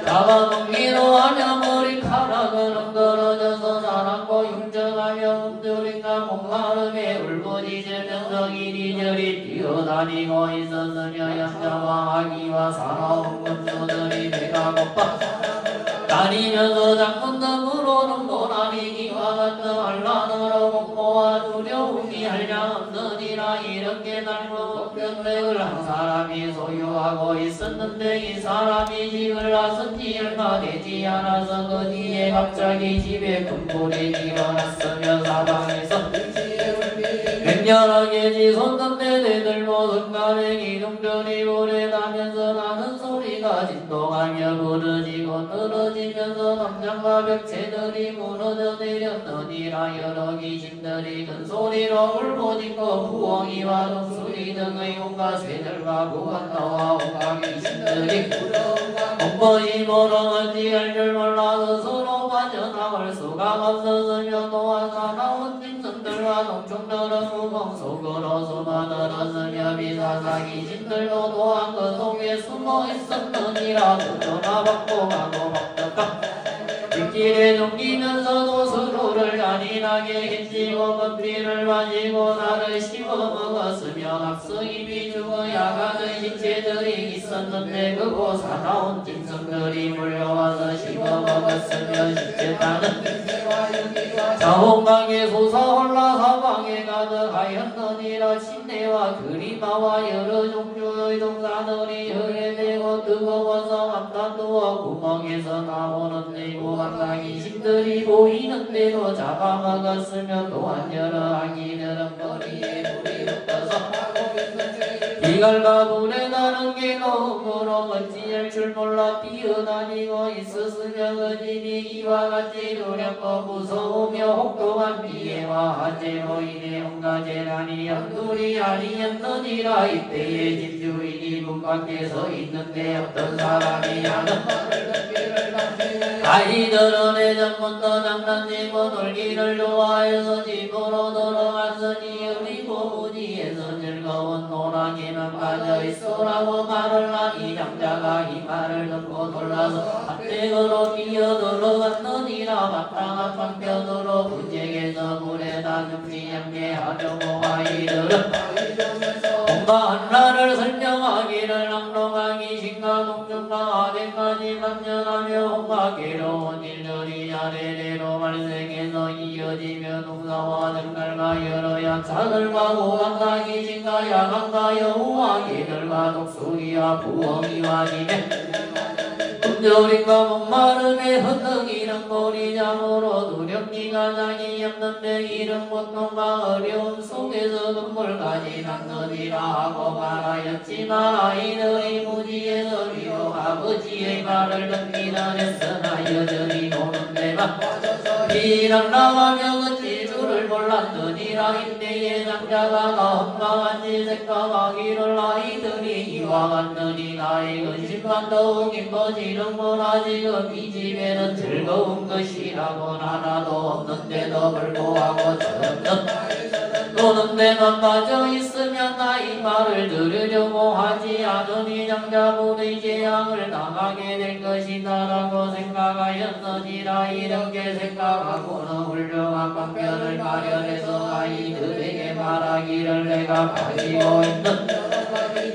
잡아먹기도 하며 머리카락은 엉그러져서 자라고 흉정하며 움들인가 목마름에 울부짖으면서 이리저리 뛰어다니고 있었으며 양자와 아기와 사나운 군주들이 배가 고파 다니면서 장군덤으로는 고라니기와 같은 한란으로 공포와 두려움이 한량없느니라. 이렇게 닮은 병맥을 한 사람이 소유하고 있었는데 이 사람이 집을 나선 지 얼마 되지 않아서 그 뒤에 갑자기 집에 큰불이 일어났으며 사방에서 맹렬하게 지솟는데 대들고 순간에 기둥들이 불에 나면서 나는 소리가 진동하며 부러지고 늘어지면서 담장과 벽체들이 무너져 내렸느니라. 여러 귀신들이 큰 소리로 울부짖고 부엉이와 독수리 등의 온갖 새들과 구간나와 온갖 귀신들이 공포이 모르는지 할 줄 몰라서 서로 빠져나갈 수가 없었으며 또한 사나운 짐승들과 농충들은 구멍 속으로 숨어들었으며 비사사 귀신들도 또한 그 속에 숨어 있었느니라. 전화받고 가고 막덕가 흙길에 넘기면서도 서로를 잔인하게 해치고 금피를 마시고 나를 씹어 먹었으며 각성이 비죽어 야가는 시체들이 있었는데 그곳 사나운 짐승들이 몰려와서 씹어 먹었으며 시체단은 자원강에 솟아올라 사방에 가득하였느니라. 침례와 그리마와 여러 종류의 동산들이 흙에 대고 뜨거워서 암단두어 구멍에서 나오는데 무한한 이신들이 보이는데도 잡아먹었으며 또한 여러 악인들은 머리에 불이 붙어서 이갈과 불에 나는 게 너무로 어찌할 줄 몰라 뛰어다니고 있었으며 그 집이 이와 같이 두렵고 무서우며 혹독한 비애와 한재로 인해 온갖 재난이 연둘이 아니었느니라. 이때에 집주인이 문 밖에 서 있는데 어떤 사람이 하는 말을 듣기를 아이들은 예전부터 장난치고 놀기를 좋아해서 집으로 들어갔으니 우리고 무지에서 즐거운 노랑이만 빠져있으라고 말을 하니 장자가 이 말을 듣고 놀라서 한댁으로 뛰어들어갔느니라. 마땅한 방편으로 분쟁에서 물에다 눕지 않게 하려고 아이들은 온갖 나를 설명하기를 낭롱하기 신과 동중과 아대까지 만연하며 온갖 괴로운 일들이 아래대로 발생해서 이어지며 농사와 등갈과 여러 약사들과 고강과 귀신과 야강과 여우와 개들과 독수리와 부엉이와 니네 금절인과 목마름에 흔들기는 고리잠으로 두렵기가 장이 없는데 이런 고통과 어려움 속에서 눈물까지 닦느니라 하고 말하였지만 아이들이 무지에서 비록 아버지의 말을 듣기는 했으나 여전히 노는 데만 이랑 나가며 어찌 줄을 몰랐느니라. 이때에 장자가 엄마같이 생각하기를 아이들이 이와 같느니 나의 근심만 더욱 깊어지는구나. 지금 이 집에는 즐거운 것이라고 하나도 없는데도 불구하고 노는 데만 빠져있으면 나의 말을 들으려고 하지 않으니 장자분의 재앙을 당하게 될 것이다 라고 생각하였느니라. 이렇게 생각하고는 훌륭한 방편을 마련해서 아이들에게 말하기를 내가 가지고 있는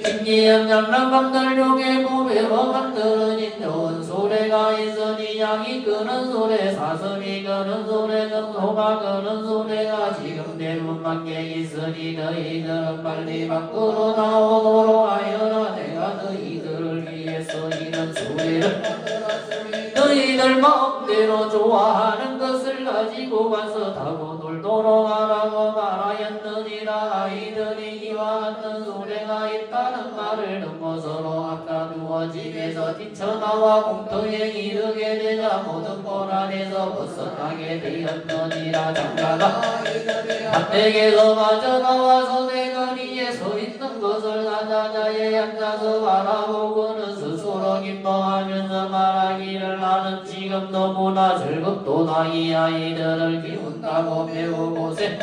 신기한 장난감들 중에 무배로 만들어진 좋은 소래가 있으니 양이 끄는 소래, 사슴이 끄는 소래, 금소가 끄는 소래가 지금 대문 밖에 있으니 너희들은 빨리 밖으로 나오도록 하여라. 내가 너희들을 위해서 이런 소래를 너희들 마음대로 좋아하는 것을 가지고 가서 타고 놀도록 하라고 말하였느니라. 아이들이 이와 같은 소래가 있다는 말을 듣고 서로 아까두어 집에서 뛰쳐나와 공터에 이르게 되자 모든 볼 안에서 벗어나게 되었느니라. 장자가 밭댁에서 빠져나와서 대거리에 서 있는 것을 사자자에 앉아서 바라보고는 스스로 기뻐하면서 말하기를 나는 지금 너무나 즐겁도다. 이 아이들을 키운다고 배우고세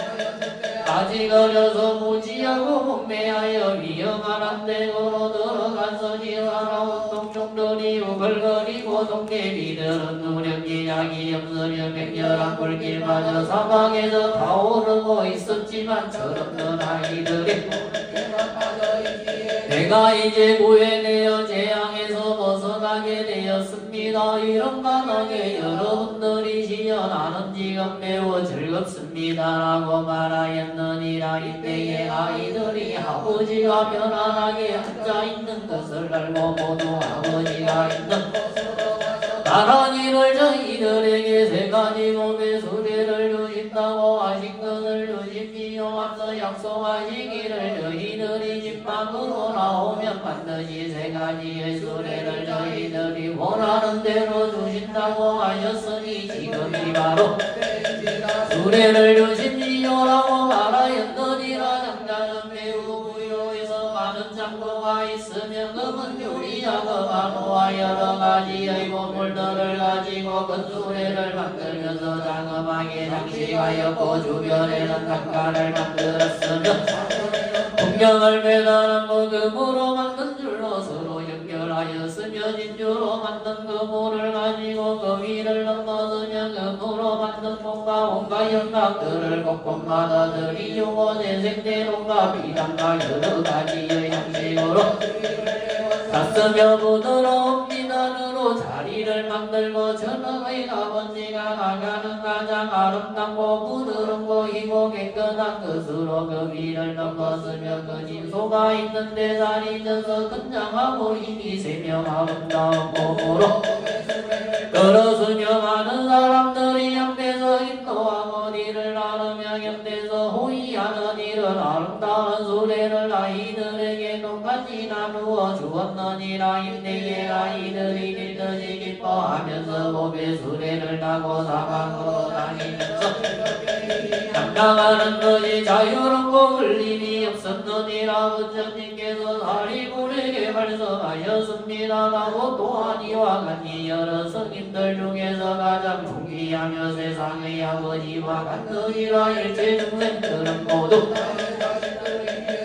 아직 어려서 무지하고 문매하여 위험한 한댁으로 들어갔으니 사나운 동족들이 우글거리고 동네비들은 누력이 약이 없으며 맹렬한 불길마저 사방에서 타오르고 있었지만 철없는 아이들이 내가 이제 구해내어 재앙에서 벗어나게 되었습니다. 이런 바닥에 여러분들이 시여 나는 지금 매우 즐겁습니다 라고 말하였느니라. 이때에 아이들이 아버지가 편안하게 앉아있는 것을 알고 모두 아버지가 있는 나란히를 저희들에게 세 가지 몸의 수레를 주신다고 하신 것을 주십시오. 앞서 약속하시기를 저희들이 집 밖으로 나오면 반드시 세 가지의 수레를 저희들이 원하는 대로 주신다고 하셨으니 지금이 바로 수레를 주십시오라고 말하였느니라. 장자는 매우 부유해서 많은 창고가 있으며 금은 유리 작업하노와 여러 가지의 보물들을 가지고 큰 수레를 만들면서 장엄하게 장식하였고 주변에는 강가를 만들었으며 풍경을 매달은 금으로 만든 줄로 서로 연결하였으며 진주로 만든 그물을 가지고 그 위를 넘어서며 금으로 만든 몸과 온갖 영각들을 곳곳마다 들이우고 재생된 온갖 비단과 여러 가지의 양식으로 샀으며 부드러운 비단으로 자리를 만들고 전능의 아버지가 나가는 가장 아름답고 부드러운 곳이고 깨끗한 것으로 그 위를 넘었으며 그 진소가 있는 데 자리 져서 근장하고 힘이 세며 아름다운 몸으로 걸었으며 많은 사람들이 옆에서 인도하고 이를 나르며 옆에서 호의하는 이런 아름다운 수레를 아이들에게 똑같이 나누어 주었느니라. 인내의 아이들이 길듯이 기뻐하면서 몸에 수레를 타고 사방으로 다니면서 감당하는 것이 자유롭고 흘림이 없었느니라. 부처님께서 사리불에게 말씀하였습니다. 나도 또한 이와 같이 여러 성인들 중에서 가장 존귀하며 세상의 아버지와 같으리라. 일체 중생들은 모두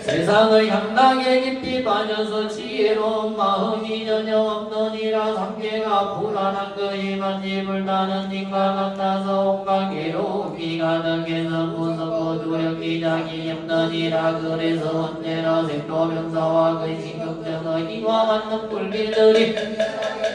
세상의 향락에 깊이 빠져서 지혜로운 마음이 전혀 없느니라. 삼계가 불안한 것이만 집을 나는 님과 같아서 온갖 괴로움이 가득해서 무섭고 두렵기 짝이 없느니라. 그래서 언제나 생로병사와 근심걱정의 이와 같은 불길들이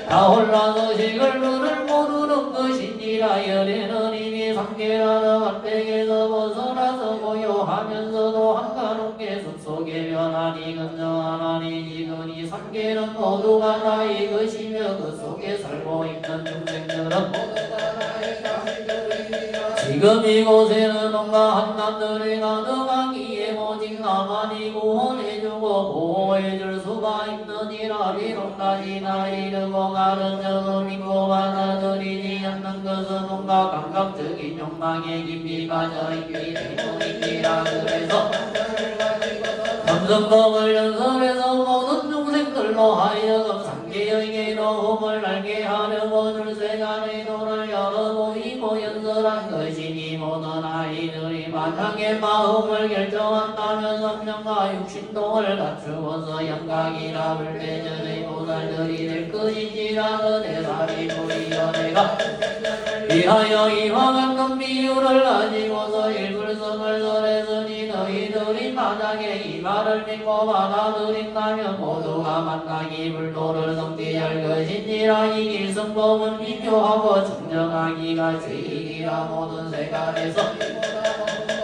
다 올라서 시글물을 모르는 것이니라. 열에는 이미 삼계라는 완백에서 벗어나서 고요하면서도 한가롭게 숲속에 변하니 근정하나니 지금 이 삼계는 모두가 나의 것이며 그 속에 살고 있는 중생들은 지금 이곳에는 온갖 한남들이 가득하기에 오직 나만이 구원해주고 보호해줄 수가 있느니라. 비록까지 나 이르고 가는 적은 믿고 받아들이지 않는 것은 온갖 감각적인 욕망에 깊이 빠져있기 때문이니라. 그래서 삼성법을 연설해서 모든 중생들로 하여금 삼계의 괴로움을 알게 하려고 출세간의 도를 열어보이고 연설한 것이니 모든 아이들이 만약에 마음을 결정한다면 삼명과 육신동을 갖추어서 영각이라 불배전의 보살들이 될 것인지라. 그 대사리 도리여 내가 위하여 이와 같은 비유를 가지고서 일불성을 설했으니 너희들이 만약에 이 말을 믿고 받아들인다면 모두가 만나기 불도를 성취할 것인지라. 이 일성법은 미묘하고 증정하기가 제일이라. 모든 세간에서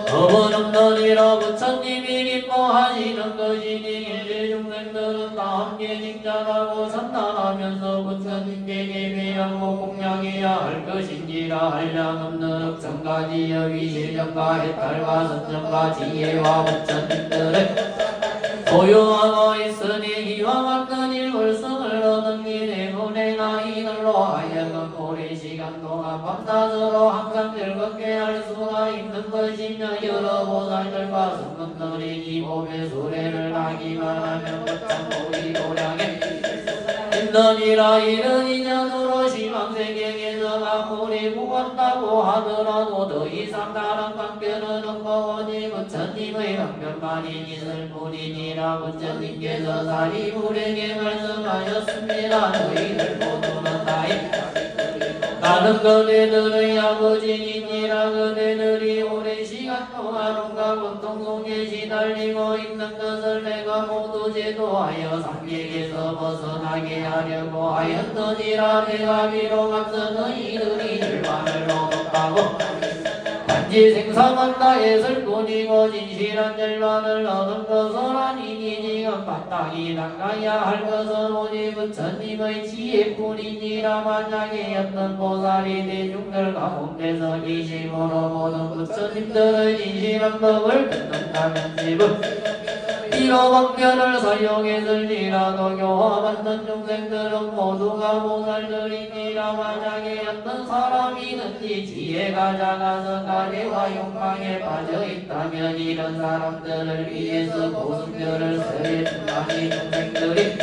법은 없느니라. 부처님이 기뻐하시는 것이니 일체 중생들은 다 함께 칭찬하고 선탄하면서 부처님께 예배하고 공양해야 할 것인지라. 한량 없는 억정가지여 위실정과 해탈과 선정과 지혜와 부처님들을 소유하고 있으니 이와 같은 일불성을 얻은 길에 문행하 이들로 하여금 오랜 시간 동안 밤낮으로 항상 즐겁게 할 수가 있는 것이며 여러 보살들과 성근들이 이 몸의 수레를 하기만 하면 부처님이 도량에 있느니라. 이런 인연으로 시망세계에서 아무리 무겁다고 하더라도 더 이상 다른 방편은 없고 오직 부처님의 방편만이 있을 뿐이니라. 부처님께서 사리불에게 말씀하셨습니다. 너희들 모두는 나의 나는 그대들의 아버지니라. 그대들이 오랜 시간 동안 온갖 고통 속에 시달리고 있는 것을 내가 모두 제도하여 삼계에서 벗어나게 하려고 하였느니라. 내가 비록 앞서 너희들이 절반을 얻었다고 단지 생사만다 했을 뿐이고 진실한 절반을 얻은 것은 아니니 지금 바닥이 닦아야 할 것은 오직 부처님의 지혜뿐이니라. 만약에 어떤 보살이 대중들 가운데서 기심으로 모든 부처님들의 진실한 법을 듣는다면 집은 비록 방편을 사용했을지라도 교화받는 중생들은 모두가 보살들이니라. 만약에 어떤 사람이든지 지혜가 작아서 가래와 욕망에 빠져있다면 이런 사람들을 위해서 고승별을 설해준다니 중생들이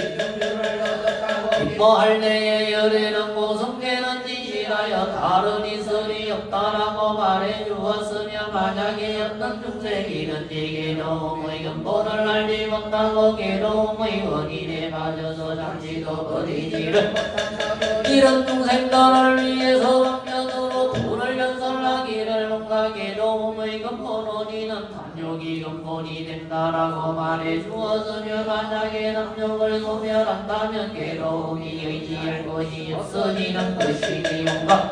기뻐할 때에 열에는 고승되는 진실하여 다른 이설이 없다라고 말해주었으며 만약에 어떤 중생이든지 괴로움의 근본을 알지 못하고 괴로움의 원인에 빠져서 잠시도 버리지를 이런 중생들을 위해서 방편으로 불을 본이 된다라고 말해 주었으며 만약에 남욕을 소멸한다면 괴로움이 의지할 것이 없어지는 것이니온가.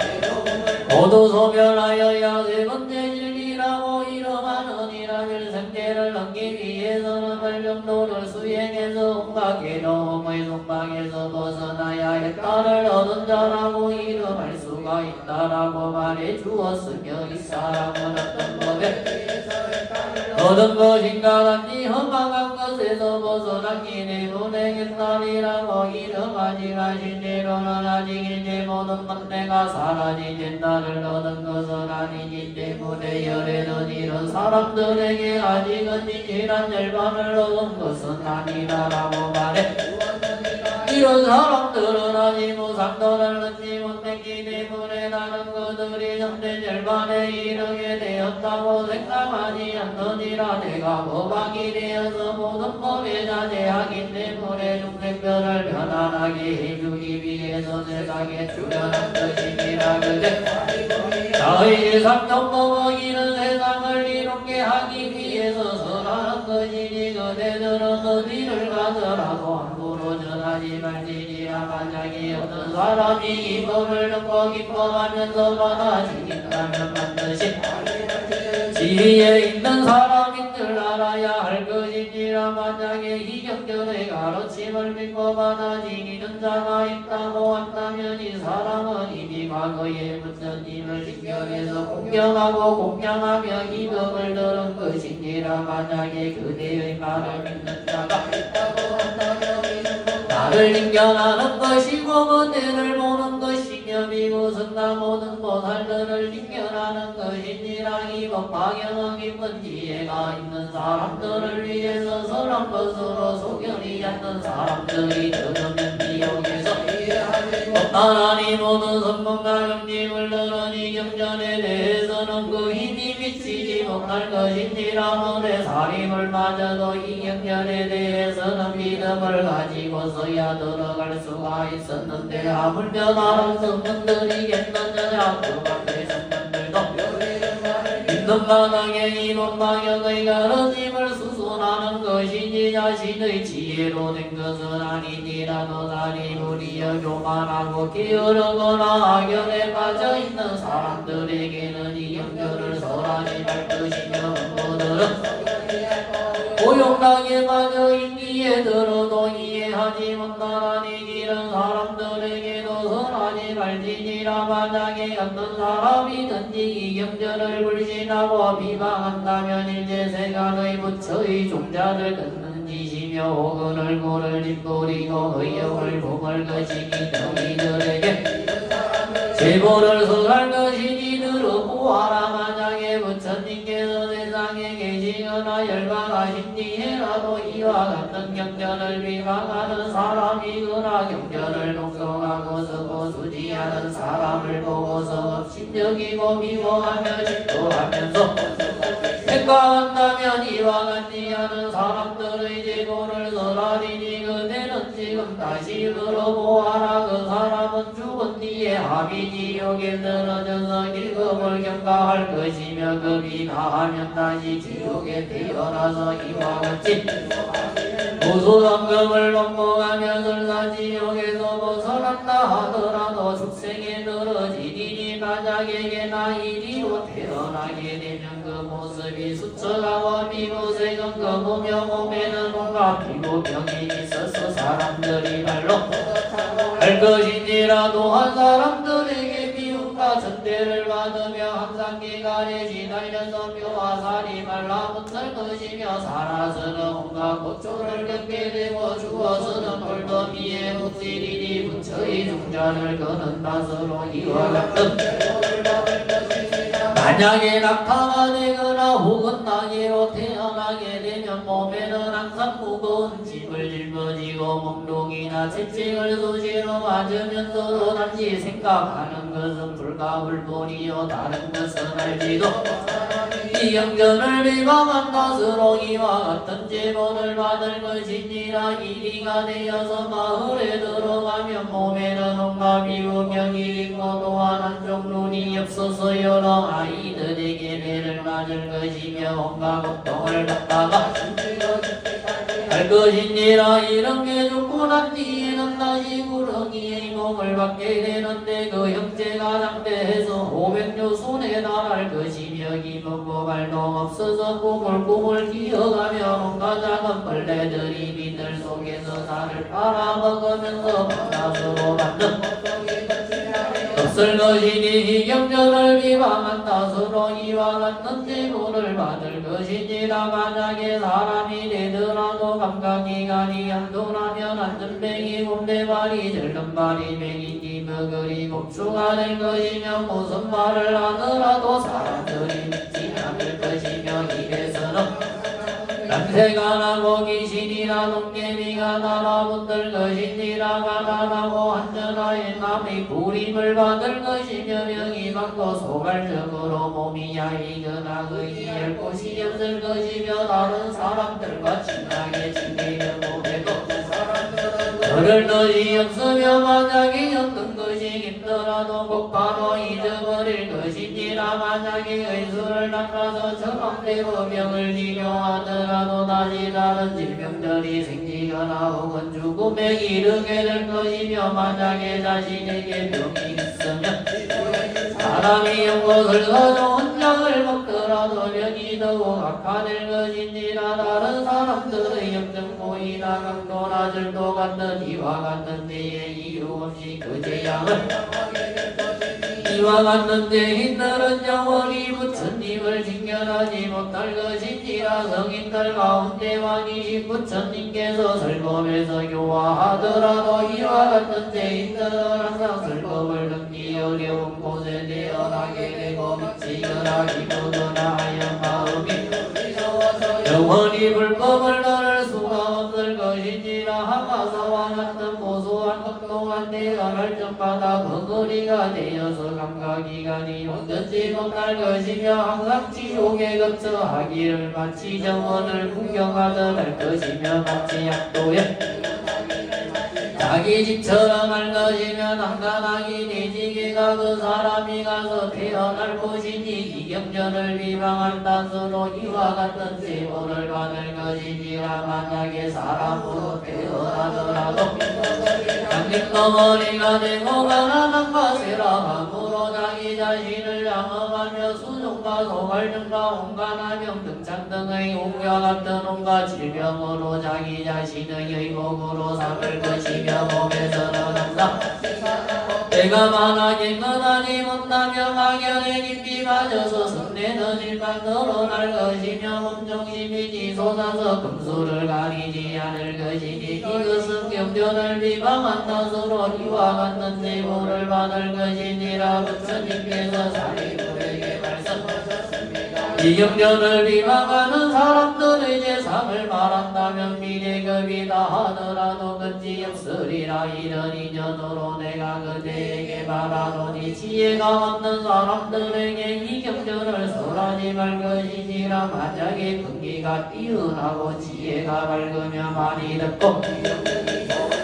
모두 소멸하여야 세 번째 진리라고 이름하느니라. 일생계를 넘기 위해서는 발명도를 수행해서 온갖 괴로움의 속박에서 벗어나야 했다를 얻은 자라고 이름할 수가 있다라고 말해 주었으며 이 사람은 어떤 법에 얻은 것인가. 단지 험악한 것에서 벗어났기 때문에 옛날이라고 이름하지 마신 대로는 아직 이제 모든 번뇌가 사라진 나를 얻은 것은 아니기 때문에 열에는 이런 사람들에게 아직은 진실한 열반을 얻은 것은 아니다라고 말해. 이런 사람들은 아직 무상도를 얻지 못했기 때문에 나는 그들이 참된 열반에 이르게 되었다고 생각하지 않느니라. 내가 법하기 되어서 모든 법에 자제하기 때문에 중생별을 편안하게 해주기 위해서 세상에 출현한 것이니라. 그대 나의 삼정법은 이런 세상을 이롭게 하기 위해서 설하는 것이니 그대들은 어디를 가더라도 함부로 전하지 말지니라. 만약에 어떤 사람이 이 법을 듣고 기뻐하면서 받아들인다면 반드시 지혜에 있는 사람인 줄 알아야 할 것이니라. 만약에 이경전의 가르침을 믿고 받아들이는 자가 있다고 한다면 이 사람은 이미 과거에 부처님을 신경해서 공경하고 공양하며 이 법을 들은 것이니라. 만약에 그대의 말을 믿는 자가 있다고 한다면 나를 인견하는 것이고 그대를 보는 것이며 이곳은 나 모든 보살들을 인견하는 것이니라. 이 법화경은 깊은 지혜가 있는 사람들을 위해서 설한 것으로 소견이 않는 사람들이 들으면 미혹해서 하나님 모든 선문과 경짐을 들으니 경전에 대해서는 그 힘이 미치지 못할 것이니라. 너의 사림을 맞아도 이 경전에 대해서는 믿음을 가지고서야 들어갈 수가 있었는데 하물며 다른 성문들이겠느냐. 그 밖의 성문들도 있는 바닥에 이번 방역의 가르침을 수순하는 것이니 자신의 지혜로 된 것은 아니니라. 너다리 무리여 교만하고 게으르거나 악연에 빠져있는 사람들에게는 이 경전을 설하지 말 것이며 그들은 고용당에 빠져 있기에 들어도 이해하지 못하라니 이런 사람들에게도 설하지 말지니라. 만약에 어떤 사람이든지 이 경전을 불신하고 비방한다면 일제세간의 부처의 종자를 듣는 짓이며 혹은 얼굴을 짓부리고 의욕을 품을 것이니 너희들에게 제보를 설할 것이니 들어보아라. 만약에 부처님께서 세상에 계시거나 열반하신 뒤에라도 이와 같은 경전을 비방하는 사람이거나 경전을 독송하고 서고 수지하는 사람을 보고서 업신여기고 미워하며 질투하면서 생각한다면 이와 같이 하는 사람들의 제보를 설하리니 그대는 지금 다시 들어보아라. 그 사람은 죽은 뒤에 합의지옥에 떨어져서 일급을 경과할 것이며 급이 나하면 다시 지옥에 태어나서 이와 같이 무수성금을 넘어가며 설사지옥에서 벗어난다 하더라도 축생에 떨어지리니 만약에 나 이리로 태어나게 되면 그 모습이 수척하고 미고새 정거보며 몸에는 온갖 피부병이 있어서 사람들이 말로 할 것인지라. 또한 사람들에게 미움과 전대를 받으며 항상 기간에 시달려서 묘와 살이 말라붙을 것이며 살아서는 온갖 고초를 겪게 되고 죽어서는 돌더미에 묻히리니 부처의 종자를 거는 탓으로 이와 같은 만약에 낙타가 되거나 혹은 나귀로 태어나게 되면 몸에는 항상 무거운 짐을 짊어지고 몽둥이나 채찍을 수시로 맞으면서도 단지 생각하는 것은 불가불본이요 다른 것은 알지도 지경전을 비방한 것으로 이와 같은 제보를 받을 것이니라. 이리가 되어서 마을에 들어가면 몸에는 온갖 비우병이 있고 또한 한쪽 눈이 없어서 여러 아이들에게 배를 맞을 것이며 온갖 고통을 받다가 할 것이니라. 이런 게 죽고 난 뒤에는 다시 구렁이의 몸을 받게 되는데 그 형제가 장대해서 500여 손에 달할 것이며 이먹고 발도 없어서 꾸물꾸물 기어가며 온갖 작은 벌레들이 비늘 속에서 살을 빨아먹으면서 밤낮으로 받는 없을 것이니 희경전을 비방한 탓으로 이와 같은 제보를 받을 것이니라. 만약에 사람이 되더라도 감각기관이 안도라면 안전뱅이 곰대발이 절름발이 맹인이 머그리 곱추가 될 것이며 무슨 말을 하더라도 사람들이 믿지 않을 것이며 입에서는 냄새가 나고 귀신이나 동개미가 날아붙을 것이니라. 가난하고 한전하에 남의 부림을 받을 것이며 명이 받고 소발적으로 몸이 야이거나 의지할 곳이 없을 것이며 다른 사람들과 친하게 지내려 보내고 그럴 것이 없으며 만약에 어떤 것이 힘들어도 꼭 바로 잊어버릴 것이니라. 만약에 의술을 닦아서 저맘대로 병을 치료하더라도 다시 다른 질병들이 생기거나 혹은 죽음에 이르게 될 것이며 만약에 자신에게 병이 있으면 사람이 연못을 가져온 약을 먹더라도 병이 더욱 악화될 것이니라. 다른 사람들의 염증고이나 강도나 절도 같은 이와 같은 데에 이유 없이 그 재앙을 이와 같은 죄인들은 영원히 부처님을 징견하지 못할 것이니라. 성인들 가운데 왕이신 부처님께서 설법에서 교화하더라도 이와 같은 죄인들은 항상 설법을 듣기 어려운 곳에 태어나게 되고 미치거나 기쁘거나 하여 마음이 영원히 불법을 들을 수가 없을 것이니라. 하마사와 같은 무수한 것 동안 태어날 적마다 거거리가 되어서 감각기관이 온전치 못할 것이며 항상 지옥에 거쳐 하기를 마치 정원을 구경하듯 할 것이며 마치 약도에 자기 집처럼 할 것이며 당당하기 내지게가 그 사람이 가서 태어날 것이니 이경전을 비방한 탓으로 이와 같은 제보를 받을 것이니라. 만약에 사람으로 태어나더라도 장님덩어리가 되고 가난한 가세라함으로 자기 자신을 양엄하며 수종과 소갈증과 온갖 병 등창 등의 옥과 같은 온갖 질병으로 자기 자신의 의복으로 삼을 것이며 몸에서는 항상 때가 많아진 거나니 못나며 막연의 깊이 빠져서 성내는 일만 늘어날 것이며 몸중심이 지솟아서 금수를 가리지 않을 것이니 이것은 경전을 비방한 탓으로 이와 같은 제보를 받을 것이니라. 부처님께서 사리불에게 말씀하셨습니다. 이 경전을 비방하는 사람들의 재상을 말한다면 미래급이다 하더라도 그지없으리라. 이런 인연으로 내가 그대에게 말하노니 지혜가 없는 사람들에게 이 경전을 설하지 말 것이니라. 만약에 근기가 뛰어나고 지혜가 밝으며 많이 듣고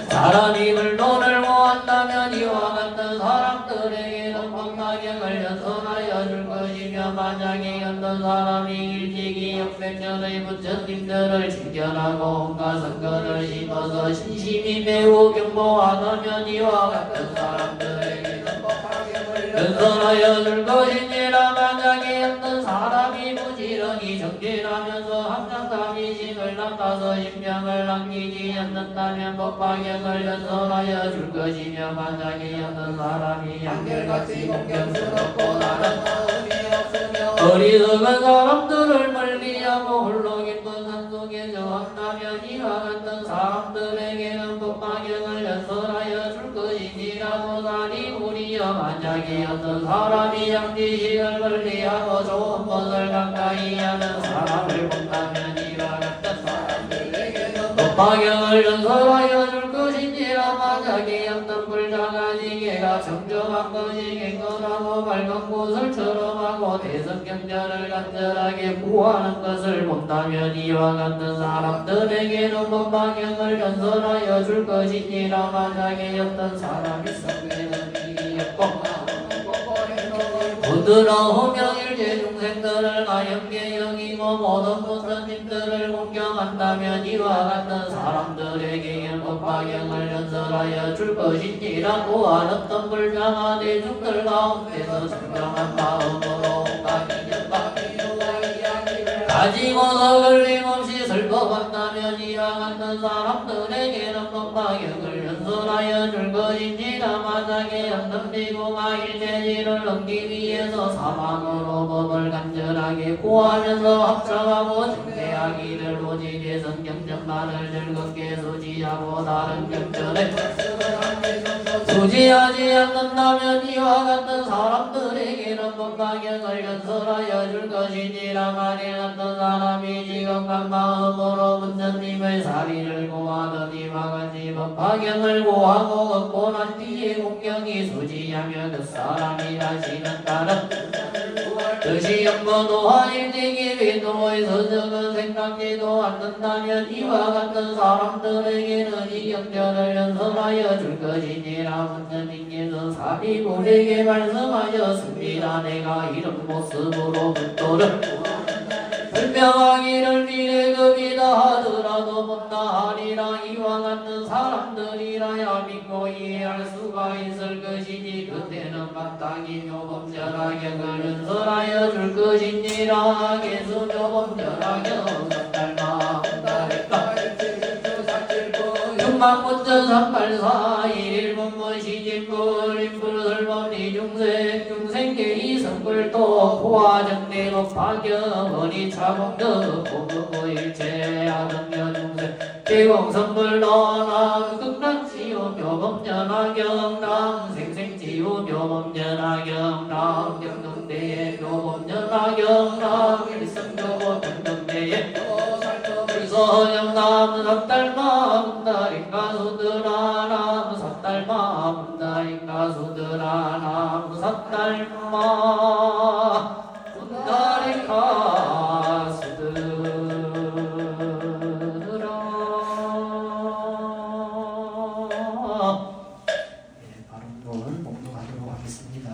사람이 물론을 모았다면 이와 같은 사람들에게는 법화경을 연선하여 줄 것이며 만약에 어떤 사람이 일찍이 역백년의 부처님들을 징견하고 온갖 선거를 심어서 신심이 매우 경보하다면 이와 같은 사람들에게는 법화경을 연선하여 줄 것이니라. 만약에 어떤 사람이 부지런히 정진하면서 항상 자비심을 닦아서 심령을 남기지 않는다면 법화경을 연설하여 줄 것이며 만약에 어떤 사람이 한결같이 공경스럽고 나는 마음이 없으며 어리석은 사람들을 멀리하고 홀로 깊은 산속에 저한다면 이와 같은 사람들에게는 법화경을 연설하여 줄 것이니라. 보살이 우리여 만약에 어떤 사람이 양지식을 멀리하고 좋은 것을 가까이 하는 사람을 본다면 이와 같은 사람들에게는 법화경을 연설하여 줄 것이니라. 만약에 어떤 불자가 지게가 하야 정정한 것이 갱건하고 밝은 곳을 처럼하고 대성경전을 간절하게 구하는 것을 본다면 이와 같은 사람들에게는 법화경을 연설하여 줄 것이니라. 만약에 어떤 사람이 성계는 이겼고 부드러운 명일제 중생들을 가염게 여기고 모든 부처님들을 공경한다면 이와 같은 사람들에게 법화경을 연설하여 줄 것이니라. 또한 어떤 불량한 대중들 가운데서 정정한 마음으로 가지고서 걸림없이 슬퍼한다면 이와 같은 사람들에게는 법화경을 연설하여 줄 것이니라. 만약에 연등비고가 일체지를 넘기 위해서 사방으로 법을 간절하게 구하면서 합성하고 증대하기를 오직 성경전만을 즐겁게 수지하고 다른 경전에 수지하지 않는다면 이와 같은 사람들에게는 법화경을 연설하여 줄 것이니라. 만일 어떤 사람이 지극한 마음으로 부처님의 사리를 구하던 이와 같이 법화경을 구하고 얻고 난 뒤에 공경이 수지하며 그 사람이 다시는 다른 뜻이 연보도와 일되기 위도에서 적은 생각지도 않는다면 이와 같은 사람들에게는 이 경전을 연설하여 줄 것이니라. 부처님께서 사리불에게 말씀하셨습니다. 내가 이런 모습으로 불도를 설명하기를 미래급이다 하더라도 못다 하리라. 이와 같은 사람들이라야 믿고 이해할 수가 있을 것이니 그때는 마땅히 묘법전화경을 연설하여 줄 것이니라. 개수 묘법전화경 닮아 육만문전 삼발사 일일문문 시진불 인불설법 이중생 중생계 이성불도 포화정대 법화경 어리차공덕 고급일체 아등여 중생 대공성불너남 극락지요 묘법전화경 생생지요 묘법전화경 경동대에 묘법전화경 일성교보 경동대에 불서영남 삭달마 문다린 가수들아 남 삭달마 문다린 가수들아 남 삭달마 문다린 가수들아. 네, 발음문 봉독하도록 하겠습니다.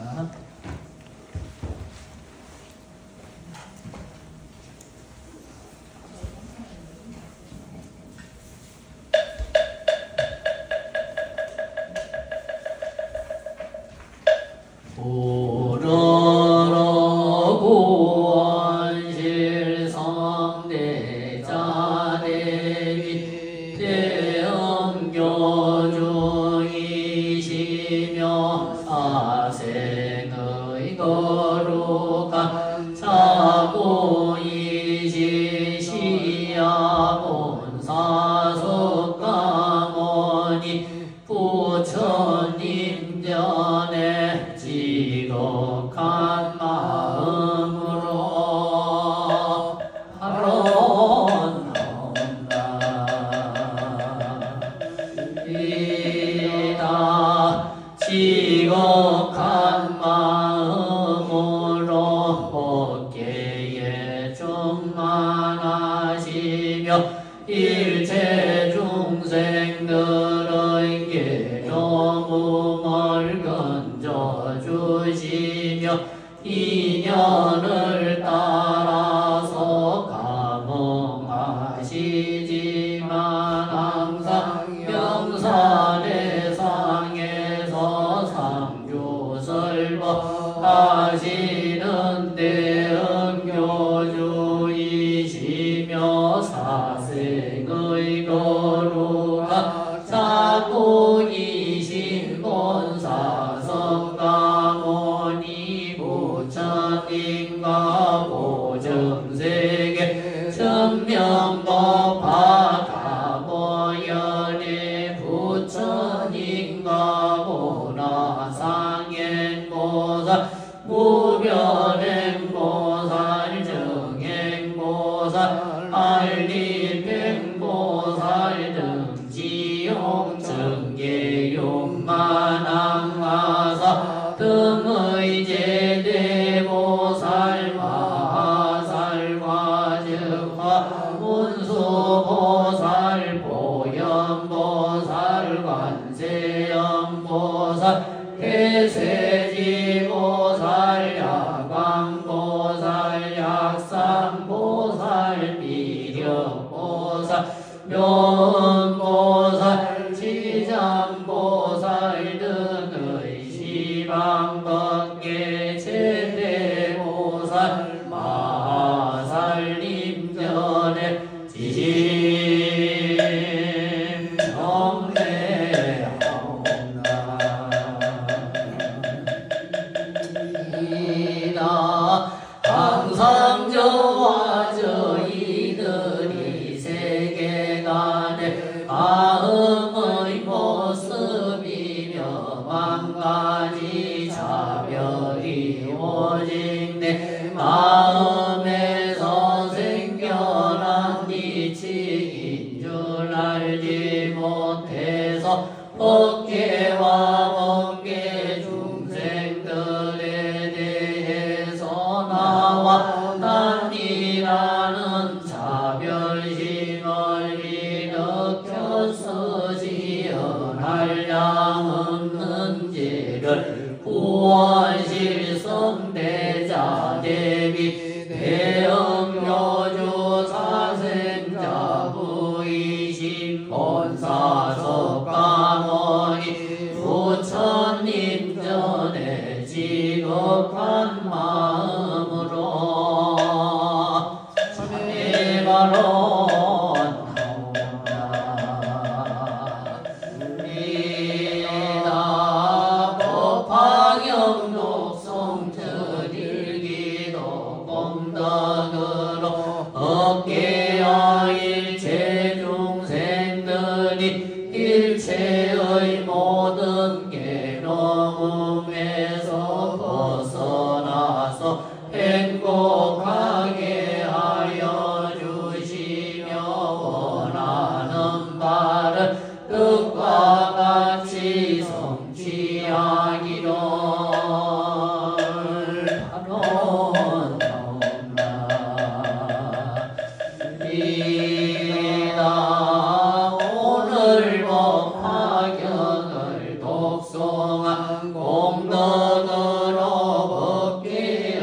일체 중생들에게 조금을 건져주시며 인연을 따라서 감응하시지만 항상 명산의 상에서 상주설법 하시는 대응교주이시며 사생의 거루가 사고이신 본사성가모니 부처님과 보정세계 천명법화 가모연의 부처님과 보나상행보살 무변행보살 정행보살 알림행보살 등 지용 정계용 만왕하 해세지보살 야광보살 약상보살 미력보살 명보살 지장보살 등의 시방법계 제대보살 마살림전에 지심 정례하오나 항상 저와 저희들이 세계간에 마음의 모습이며 만가지 차별이 오직 내 마음에서 생겨난 이치인 줄 알지 못해서 법계와 법계 중생들에 대해서 나와 남이라는 자별심을 일으켜서 지연할 양 없는 죄를 구원실성대자 대비 대응교주 사생자 부이신 본사석가모니 부처님 전에 지극한 마음으로 참회바로 이나 법화경 독송 드릴기도功德그로 업계와 일체 중생들이 일체의 모든 괴로움에서 벗어나서 행복하게 하여 주시며 원하는 바를 뜻과 같이 성취하기를 바라옵나이다. 오늘 법화경을 독송한 공덕으로 법계의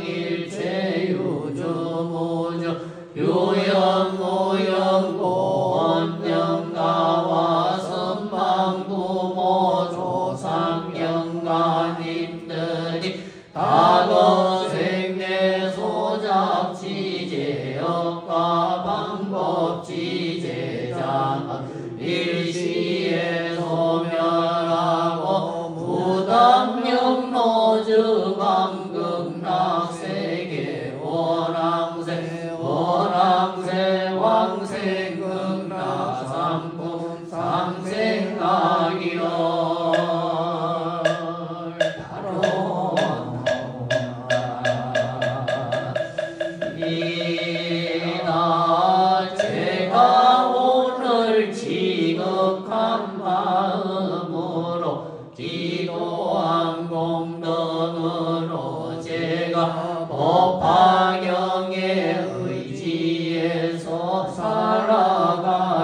일체 유주무주 유연무연 고원영가와 선방부모 조상영가님들이 다거생내 소작지제역과 방법지제장은 일시에 소멸하고 부담영로즈 강극락세계 원왕세 원왕세 왕생극락상품 상생하기를 바라옵나이다. 제가 오늘 지극한 마음으로 기도한 공덕으로 제가 법화경의 의지에서 살아가기를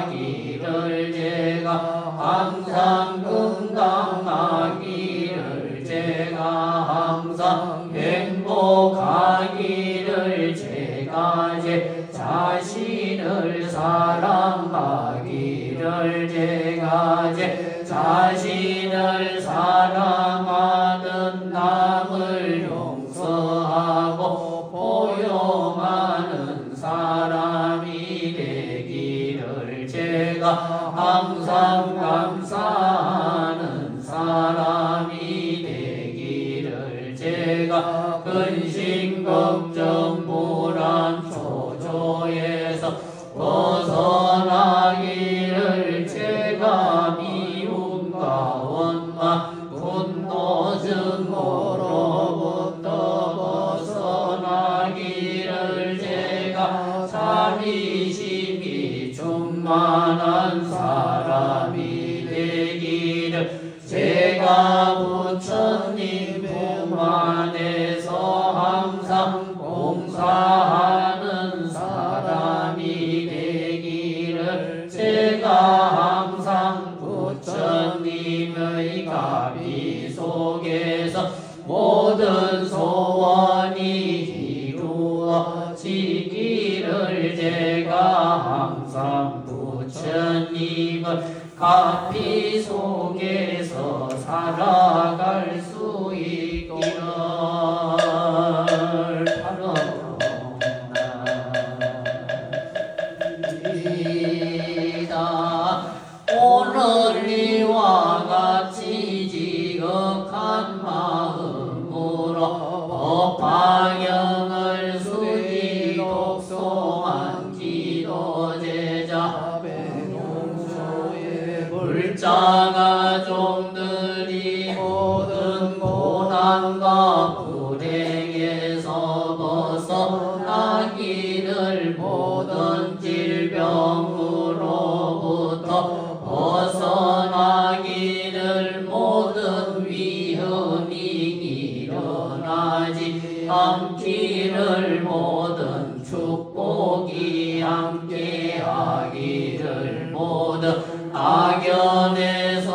제가 항상 건강하기를 제가 항상 행복하기를 제가 제 자신을 사랑하기를 제가 제 자신을 사랑하는 남을 용서하고 포용하는 사람이 되기를 제가 항상 감사하는 사람이 되기를 제가 근심 걱정 불안 초조에서 벗어나기를 제가 미움과 원망 분노 증오로부터 벗어나기를 제가 자비심이 충만한 사람이 되기를 제가 부처님 품 안에서 항상 봉사하는 사람이 되기를 제가 항상 부처님의 가비소 속에서 모든 소원이 이루어지기를 제가 항상 부처님을 가피 속에서 살아갈 수 있기를 바라옵나이다. 오늘 이와 같이 지극한 마음으로 법화경을 수기 독송한 지도제자 불자가 종들이 모든 고난과 불행에서 벗어나기를 모든 질병으로부터 벗어나기를 모든 위험이 일어나지 않기를 모든 축복이 함께하기를 모든 악연에서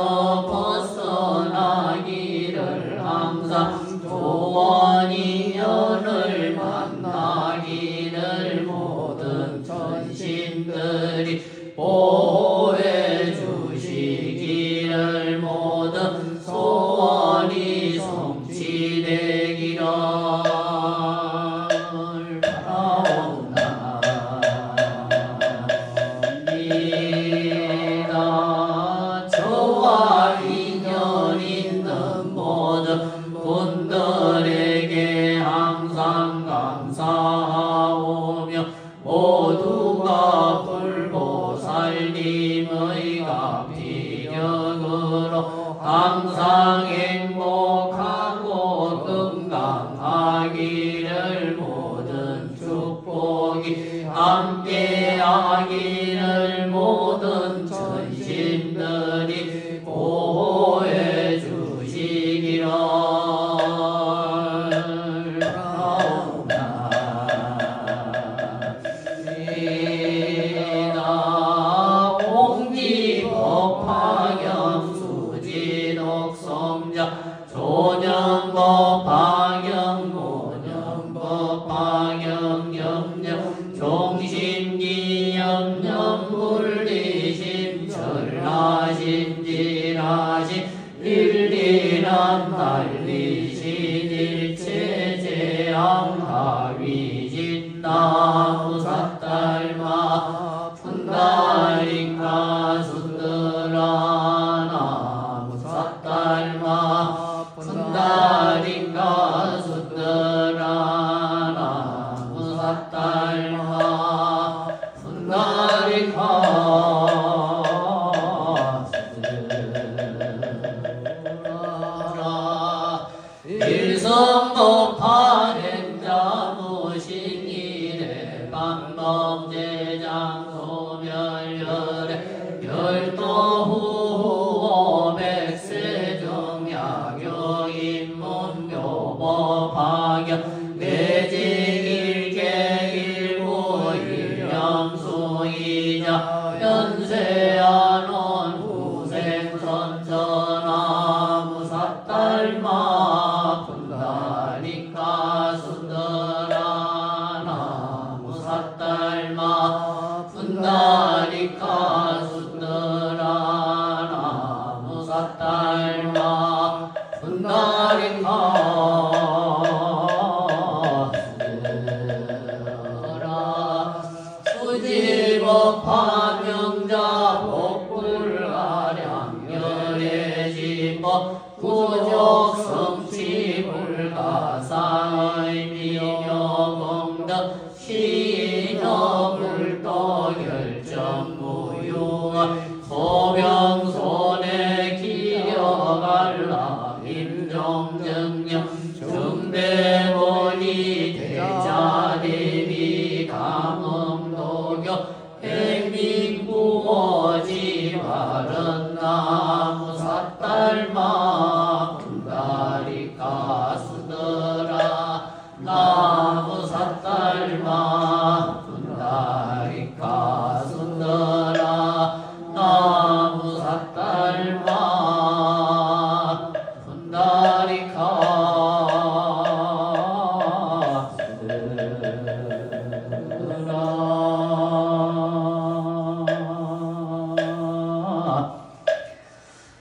벗어나기를 항상 조원 인연을 만나기를 모든 천신들이 보호해 주시기를 모든 소원이 성취되기를 바라옵나이다. 저와 인연 있는 모든 분들에게 항상 감사하오며 모두가 불보살님의 가피력으로 항상 행복하고 건강하기를 모든 축복이 함께하기를 모든 천신들이 보호해 주시기를 바라옵나이다. 공기법화경 수지독성자 조념법화경 모념법화경 염념 종신기염념 물리심 절하심 지라심 일리란 달리신 일체제양 하위진 나무삿달마 분다리카 순들아 나무삿달마 분다리카 순들아 나무삿달마 분다리카 순들아 일성법화 행자 무신일에 방범제장 소멸열에 열도후호 백세정야경 인문묘법화경 내직일계일무일념수이자 연세안원 후생선전나무삿달마 분다리카 순더라 나무삿달마 분다리카 순더라 나무삿달마 분다리카 순더라 수지법화 명자 복불가량열애지법 구족 성취 불가사의 미녀공덕 시인어불도 결정무용한 소병손에 기려갈라 임종정령 중대본이 대자대비 감음도교 행민구호지 바른 나무삿달마 분다리카